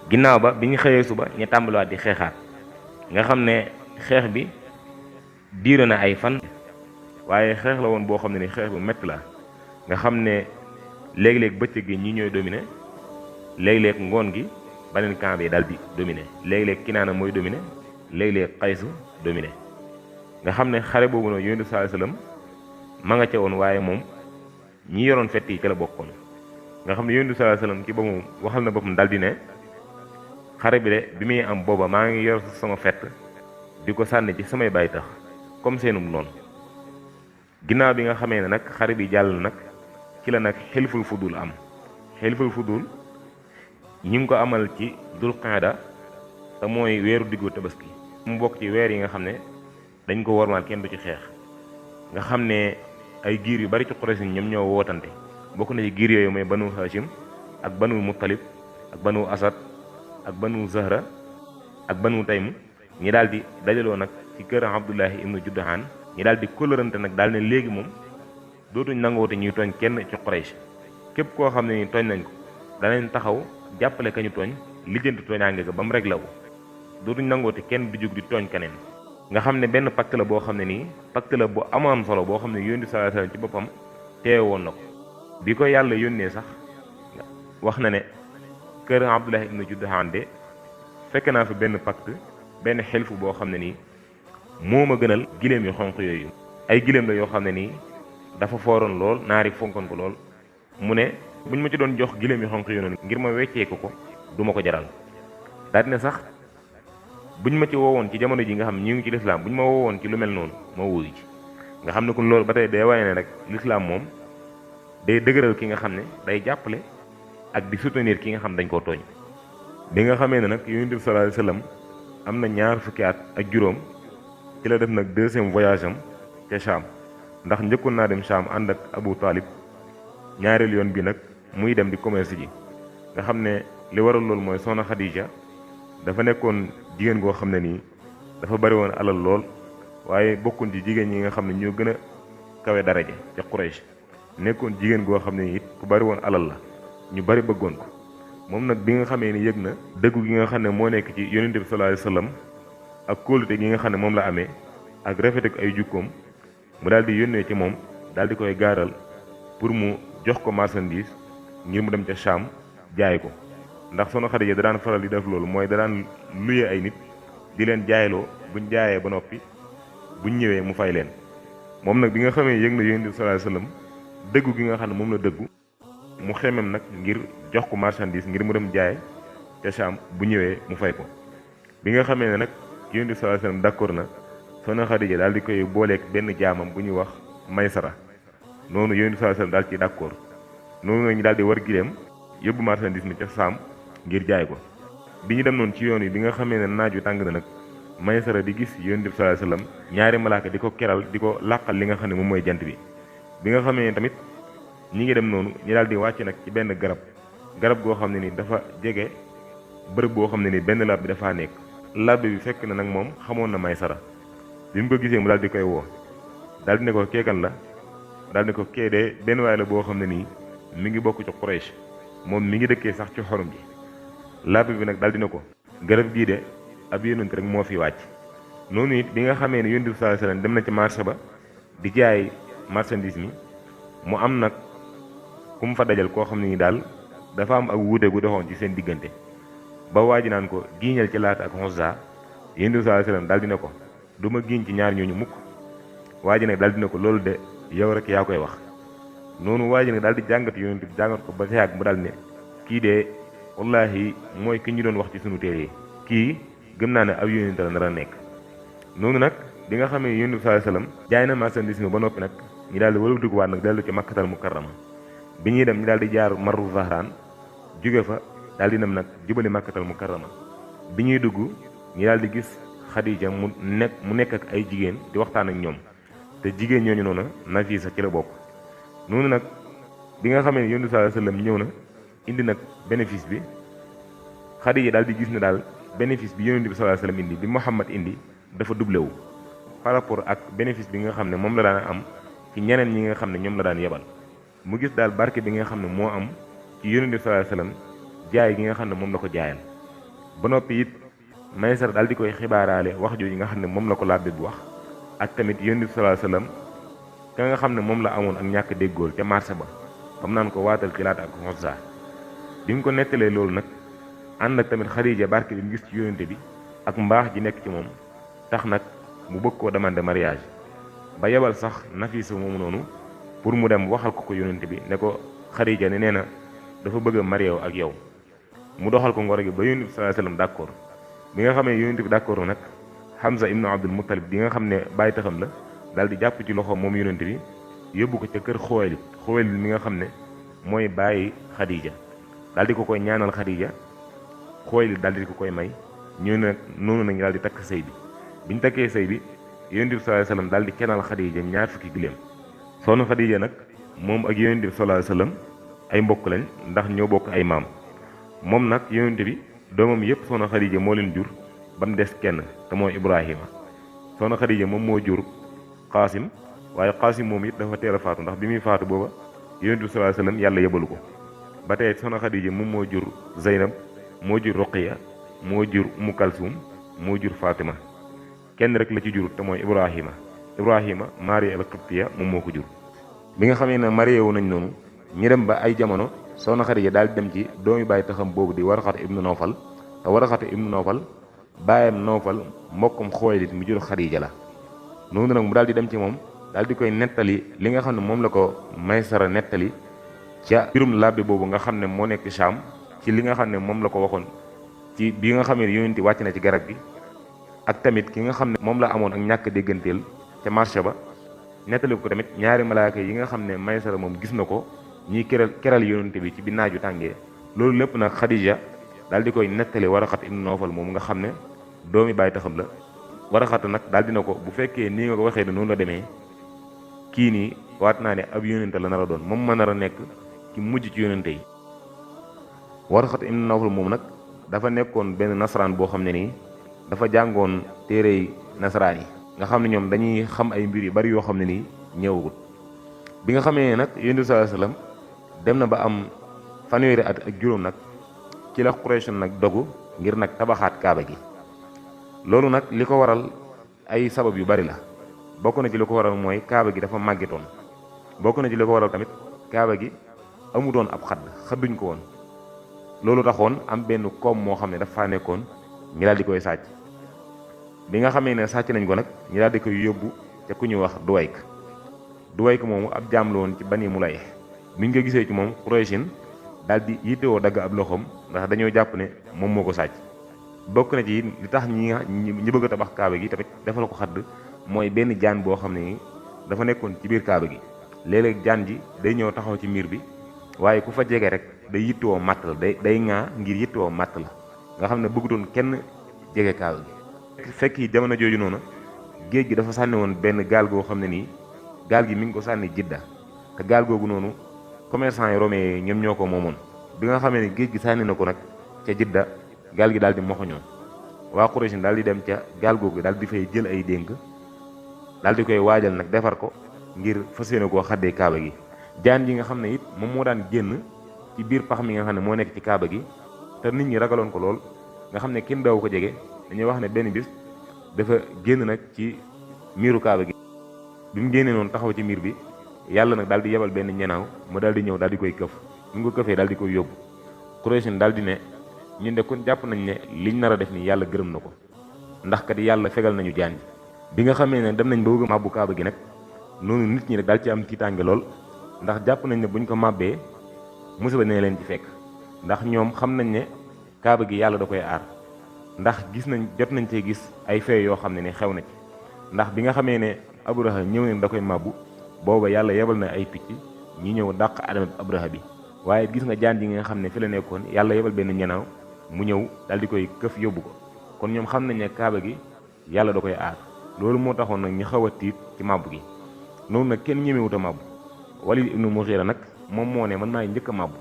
ginnaaw ba bi ñu xëyee suba ñu tàmbaliwaat di xeexaat nga xam ne xeex bi diire na ay fan waaye xeex la woon boo xam ne ni xeex bu métti la nga xam ne léeg-léeg bëccëg gi ñi ñooy dominé léeg-léeg ngoon gi beneen camp bi daal di dominé léeg-léeg Kinaana mooy dominé léeg-léeg Qays dominé nga xam ne xare boobu noonu Yonent bi sallallahu alayhi wasallam ma nga ca woon waaye moom ñi yoroon fett yi ca la bokkoon nga xam ne Yonent bi sallallahu alayhi wasallam ci ba moom waxal na boppam daal di ne xare bi de bi muy am booba maa ngi yor sama fett di ko sànni ci samay bay tax comme seenum noonu ginnaaw bi nga xamee ne nag xare bi jàll nag ci la nag xilful fudul am xilful fudul ñi ngi ko amal ci dul qaada te mooy weeru diggu tabaski mu bokk ci weer yi nga xam ne dañ ko wormaal kenn du ci xeex nga xam ne ay giir yu bari ci Quraysh ñoom ñoo wootante bokk na ci giir yooyu mooy banu Hashim ak banu Muttalib ak banu Asad ak banu Zahra ak banu Taym ñi daal di dajaloo nag ci kër Abdullahi ibnu Judhaan ñi daal di kóllërante nag daal ne léegi moom dootuñ nangoote ñuy tooñ kenn ci Quraysh képp koo xam ne ni tooñ nañ ko danañ taxaw jàppale ka ñu tooñ lijjanti tooñaange ga ba mu réglé wu dootuñ nangoote kenn du jóg di tooñ keneen nga xam ne benn pacte la boo xam ne nii pacte la bu amoon solo boo xam ne yónni sallallahu alayhi wasallam ci boppam teewe woon na ko bi ko yàlla yónnee sax wax na ne kër Abdullah ibn Judhaan de fekk naa fi benn pacte benn xelfu boo xam ne nii moo ma gënal giléem yu xonq yooyu ay giléem la yoo xam ne nii dafa fooroon lool naari fonkoon ko lool mu ne buñ ma ci doon jox giléem yu xonq yooyu noonu ngir ma weccee ko du ma ko jaral daal di ne sax buñ ma ci woowoon ci jamono ji nga xam ñu ngi ci lislaam buñ ma woowoon ci lu mel noonu ma wuyu ci nga xam ne kon loolu ba tey day waaye ne rek lislaam moom day dëgëral ki nga xam ne day jàppale ak di soutenir ki nga xam dañ koo tooñ bi nga xamee ne nag yonent bi sallallahu alayhi wasallam am na ñaar fukki at ak juróom ci la def nag deuxième voyage am ca Cham ndax njëkkoon naa dem Cham ànd ak Abu Talib ñaareel yoon bi nag muy dem di commerce ji nga xam ne li waral loolu mooy soxna Khadija dafa nekkoon jigéen goo xam ne nii dafa bari woon alal lool waaye bokkuñ ci jigéen ñi nga xam ne ñoo gën a kawe daraja ca Quraysh nekkoon jigéen goo xam ne it ku bari woon alal la ñu bari bëggoon ko moom nag bi nga xamee ni yëg na dëggu gi nga xam ne moo nekk ci yonent bi sallallahu alayhi wasallam ak kóolute gi nga xam ne moom la amee ak rafet ay jukkoom mu daal di yónnee ci moom daal di koy gaaral pour mu jox ko marchandise ngir mu dem ca Cham jaay ko ndax soxna Xadija da daan faral di def loolu mooy da daan luye ay nit di leen jaayloo buñ jaayee ba noppi buñ ñëwee mu fay leen moom nag bi nga xamee yëg na yonent bi sallallahu alayhi wasallam dëggu gi nga xam ne moom la dëggu mu xemem nag ngir jox ko marchandise ngir mu dem jaay ca Cham bu ñëwee mu fay ko bi nga xamee ne nag yonent bi sallallahu alayhi wasallam d'accord na soxna Xadija daal di koy booleeg benn jaamam bu ñuy wax Maysara noonu yonent bi sallallahu alayhi wasallam daal ci d'accord noonu la ñu daal di war gileem yóbbu marchandise mi ca Cham ngir jaay ko bi ñu dem noonu ci yoon yi bi nga xamee ne naaj wi tàng na nag Maysara di gis yonent bi sallallahu alayhi wasallam ñaari malaaka di ko keral di ko làqal li nga xam ne moom mooy jant bi nga xamee ne tamit ñi ngi dem noonu ñu daal di wàcc nag ci benn garab goo xam ne ni dafa jege bërëb boo xam ne ni benn labbe bi dafaa nekk labbe bi fekk na nag moom xamoon na Maysara bi mu ko gisee mu daal di koy woo daal di ne ko keekan la daal di ne ko kee de benn waay la boo xam ne nii mi ngi bokk ci Quraysh moom mi ngi dëkkee sax ci xorom ji labbe bi nag daal di ne ko garab gii de ab yonent rek moo fi wàcc noonu it bi nga xamee ne yonent bi sallallahu alayhi wasallam dem na ci marché ba di jaay marchandise mi mu am nag ku mu fa dajal koo xam ne ni daal dafa am ak wuute gu doxoon ci seen diggante ba waa ji naan ko giiñal ci Laata ak Uzza yonent bi sallallahu alayhi wasallam daal di ne ko du ma giiñ ci ñaar ñooñu mukk waa ji nag daal di ne ko loolu de yow rek yaa koy wax noonu waa ji nag daal di jàngat yonent bi jàngat ko ba sa yàgg mu daal ne kii de wallahi mooy ki ñu doon wax ci sunu téere yi kii gëm naa ne ab yonent la nar a nekk noonu nag bi nga xamee yonent bi sallallahu alayhi wasallam jaay na marchandise mi ba noppi nag ñu daal di wëlbatikuwaat nag dellu ci Makkatal Mukarrama bi ñuy dem ñu daal di jaar Marru Zahraan jóge fa daal di dem nag jubali Makkatal Mukarrama bi ñuy dugg ñu daal di gis Xadija mu nekk ak ay jigéen di waxtaan ak ñoom te jigéen ñooñu noonu Nafisa ci la bokk noonu nag bi nga xamee ne yonent bi sallallahu alayhi wasallam ñëw na indi nag bénéfice bi Xadija daal di gis ne daal bénéfice bi yonent bi sallallahu alayhi wasallam indi bi Muhammad indi dafa doublé wu par rapport ak bénéfice bi nga xam ne moom la daan am ci ñeneen ñi nga xam ne ñoom la daan yebal mu gis daal barke bi nga xam ne moo am ci yonent bi sallallahu alayhi wasallam jaay gi nga xam ne moom la ko jaayal ba noppi it Maysara daal di koy xibaaraale wax jooju nga xam ne moom la ko labbe bu wax ak tamit yonent bi sallallahu alayhi wasallam ka nga xam ne moom la amoon ak ñàkk déggool ca marché ba xam naan ko waatal ci Laata ak Uzza bi mu ko nettalee loolu nag ànd ak tamit Xadija barke bi mu gis ci yonent bi ak mbaax ji nekk ci moom tax nag mu bëgg koo demander mariage ba yebal sax Nafisa moomu noonu pour mu dem waxal ko yonent bi ne ko Xadija ne nee na dafa bëgg a marié ak yow mu doxal ko ngoro gi ba yonent bi sallallahu alayhi wasallam d'accord bi nga xamee yonent bi d'accord nag Hamza ibnu Abdul Muttalib bi nga xam ne bàyyi taxam la daal di jàpp ci loxo moom yonent bi yóbbu ko ca kër Xuwaylid mi nga xam ne mooy bàyyi Xadija daal di ko koy ñaanal Xadija Xuwaylid daal di ko koy may ñëw nag noonu nag ñu daal di takk sëy bi biñ takkee sëy bi yonent bi sallallahu alayhi wasallam daal di kennal Xadija ñaar fukki giléem soxna Xadija nag moom ak yonent bi sallallahu alayhi wasallam ay mbokk lañ ndax ñoo bokk ay maam moom nag yonent bi doomam yëpp soxna Xadija moo leen jur ba mu des kenn te mooy Ibrahima soxna Xadija moom moo jur Qaasim waaye Qaasim moom it dafa teel a faatu ndax bi muy faatu booba yonent bi sallallahu alayhi wasallam yàlla yebalu ko ba tey soxna Xadija moom moo jur Zeynab moo jur Ruqiya moo jur Umu Kalsum moo jur Fatima kenn rek la ci jur te mooy Ibrahima Maria al-Qibtiya moom moo ko jur. bi nga xamee ne marié wu nañ noonu ñu dem ba ay jamono soxna Xadija daal di dem ci doomi bàyyi taxam boobu di Waraqata ibnu Nawfal te Waraqata ibnu Nawfal baayam Nawfal mbokkum Xuwaylid mu jur Xadija la noonu nag mu daal di dem ci moom daal di koy nettali li nga xam ne moom la ko Maysara nettali ca birum labbi boobu nga xam ne moo nekk Sham ci li nga xam ne moom la ko waxoon ci bi nga xam ne yonent wàcc na ci garab gi ak tamit ki nga xam ne moom la amoon ak ñàkk dégganteel ca marché ba nettali ko tamit ñaari malaaka yi nga xam ne Maysara moom gis na ko ñiy keral yonent bi ci bi naaju tàngee loolu lépp nag Xadija daal di koy nettali Waraqat ibnu Nawfal moom nga xam ne doomi bàyyi taxam la Waraqat nag daal dina ko bu fekkee nii nga ko waxee ne noonu la demee kii nii waat naa ne ab yonente la nar a doon moom ma nar a nekk ci mujj ci yonente yi Waraqat ibnu Nawfal moom nag dafa nekkoon benn nasaraan boo xam ne nii dafa jàngoon téere yi nasaraan yi nga xam ne ñoom dañuy xam ay mbir yu bari yoo xam ne nii ñëwagul bi nga xamee nag yonent bi sallallahu alayhi wasallam dem na ba am fanweeri at ak juróom nag ci la Quraysh nag dogu ngir nag tabaxaat kaaba gi loolu nag li ko waral ay sabab yu bari la bokk na ci li ko waral mooy kaaba gi dafa màggetoon bokk na ci li ko waral tamit kaaba gi amutoon ab xadduñ ko woon loolu taxoon am benn koom moo xam ne dafa faa nekkoon ñi daal di koy sàcc bi nga xamee ne sàcc nañ ko nag ñi daal di koy yóbbu te ku ñuy wax Duwayk moomu ab jaam la woon ci Bani Mulayh biñ ko gisee ci moom Qurayshin daal di yittewoo dagg ab loxoom ndax dañoo jàpp ne moom moo ko sàcc bokk na ci li tax ñi bëgg a tabax kaaba gi tamit defal ko xadd mooy benn jaan boo xam ne dafa nekkoon ci biir kaaba gi léeg-léeg jaan ji day ñëw taxaw ci miir bi waaye ku fa jege rek day yittewoo màtt la day ŋaa ngir yittewoo màtt la nga xam ne bëggutoon kenn jege kaaba gi fekk yi jamono jooju noonu géej gi dafa sànni woon benn gaal goo xam ne nii gaal gi mi ngi ko sànni Jidda te gaal googu noonu commerçant yi romain yi ñoom ñoo ko moomoon bi nga xamee ne géej gi sànni na ko nag ca Jidda gaal gi daal di moxoñoo waa Quraysh daal di dem ca gaal googu daal di fay jël ay dénk daal di koy waajal nag defar ko ngir fas yéene koo xaddee kaaba gi jaan ji nga xam ne it moom moo daan génn ci biir pax mi nga xam ne moo nekk ci kaaba gi te nit ñi ragaloon ko lool nga xam ne kenn daaw ko jege dañuy wax ne benn bis dafa génn nag ci miiru kaaba gi bi mu génnee noonu taxaw ci miir bi yàlla nag daal di yebal benn ñenaaw mu daal di ñëw daal di koy këf bi mu ko këfee daal di koy yóbbu Quraysh daal di ne ñun de kon jàpp nañ ne liñ nar a def nii yàlla gërëm na ko ndax kat yàlla fegal nañu jaan ji bi nga xamee ne dem nañ ba bëgg a màbbu kaaba gi nag noonu nit ñi nag daal ci am tiitaange lool ndax jàpp nañ ne buñ ko màbbee musiba ne leen ci fekk ndax ñoom xam nañ ne kaaba gi yàlla da koy aar ndax jot nañ cee gis ay fee yoo xam ne ni xew na ci ndax bi nga xamee ne Abraha ñëw ne da koy màbbu booba yàlla yebal na ay picc ñi ñëw dàq adama Abraha bi waaye gis nga jaan ji nga xam ne fi la nekkoon yàlla yebal benn ñanaaw mu ñëw daal di koy këf yóbbu ko kon ñoom xam nañ ne kaaba gi yàlla da koy aar loolu moo taxoon nag ñu xaw a tiit ci màbbu gi noonu nag kenn ñemewut a màbbu Walid ibnu Mughira nag moom moo ne man maay njëkk a màbbu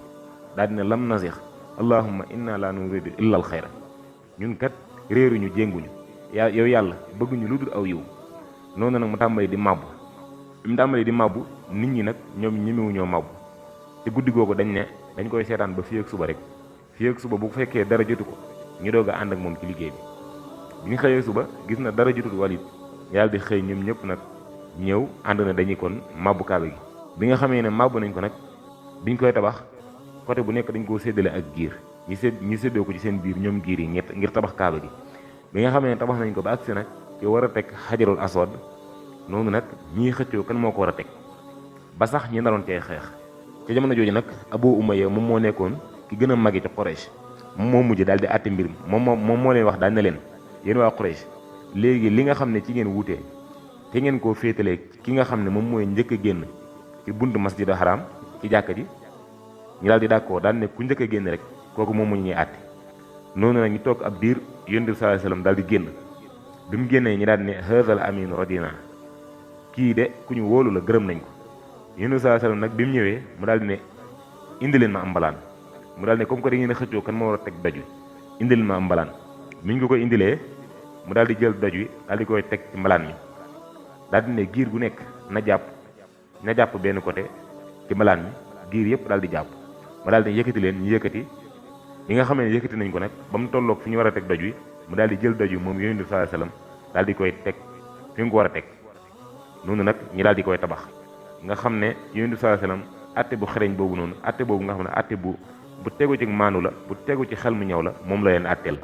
daal di ne lam nasix allahumma inna la nuridu illa al xayra ñun kat réeruñu jénguñu yow yàlla bëgguñu lu dul aw yiw noonu nag mu tàmbali di màbbu bi mu tàmbali di màbbu nit ñi nag ñoom ñemewuñoo màbbu te guddi googu dañ ne dañ koy seetaan ba fii ak suba rek fii ak suba bu fekkee dara jotu ko ñu doog a ànd ak moom ci liggéey bi ñu xëyee suba gis na dara jotul Walid yàlla di xëy ñoom ñëpp nag ñëw ànd na dañuy kon màbbu kaaba gi bi nga xamee ne màbbu nañ ko nag biñ koy tabax côté bu nekk dañ koo séddale ak giir ñu séddoo ko ci seen biir ñoom giir yi ñett ngir tabax kaaba gi bi nga xamee ne tabax nañ ko ba agsi nag ci war a teg xajarul aswad noonu nag ñii xëccoo kan moo ko war a teg ba sax ñi naroon cay xeex ca jamono jooju nag Abu Umayya moom moo nekkoon ki gën a màggi ci Quraysh moom moo mujj daal di àtte mbir mi moom moo leen wax daal ne leen yéen waa Quraysh léegi li nga xam ne ci ngeen wuutee te ngeen koo féetalee ki nga xam ne moom mooy njëkk a génn ci buntu masjidul haram ci jàkka ji ñu daal di d'accord daal ne ku njëkk a génn rek kooku moom mu ñuy àtte noonu nag ñu toog ab diir yonent bi sallallahu alayhi wasallam daal di génn bi mu génnee ñi daal di ne haazal amiin radina kii de ku ñu wóolu la gërëm nañ ko yonent bi sallallahu alayhi wasallam nag bi mu ñëwee mu daal di ne indi leen ma am mbalaan mu daal di ne comme que da ngeen a xëccoo kan moo war a teg doj wi indi leen ma am mbalaan mi ñu ko indilee mu daal di jël doj wi daal di koy teg ci mbalaan mi daal di ne giir gu nekk na jàpp benn côté ci mbalaan mi giir yëpp daal di jàpp mu daal di yëkkati leen ñu yëkkati yi nga xam ne yëkkati nañ ko nag ba mu tolloog fi ñu war a teg doj wi mu daal di jël doj wi moom yonent bi sallallahu alayhi wasallam daal di koy teg fi nga ko war a teg noonu nag ñi daal di koy tabax nga xam ne yonent bi sallallahu alayhi wasallam atte bu xereñ boobu noonu atte boobu nga xam ne atte bu tegu ci maanu la bu tegu ci xel mu ñëw la moom la leen atteel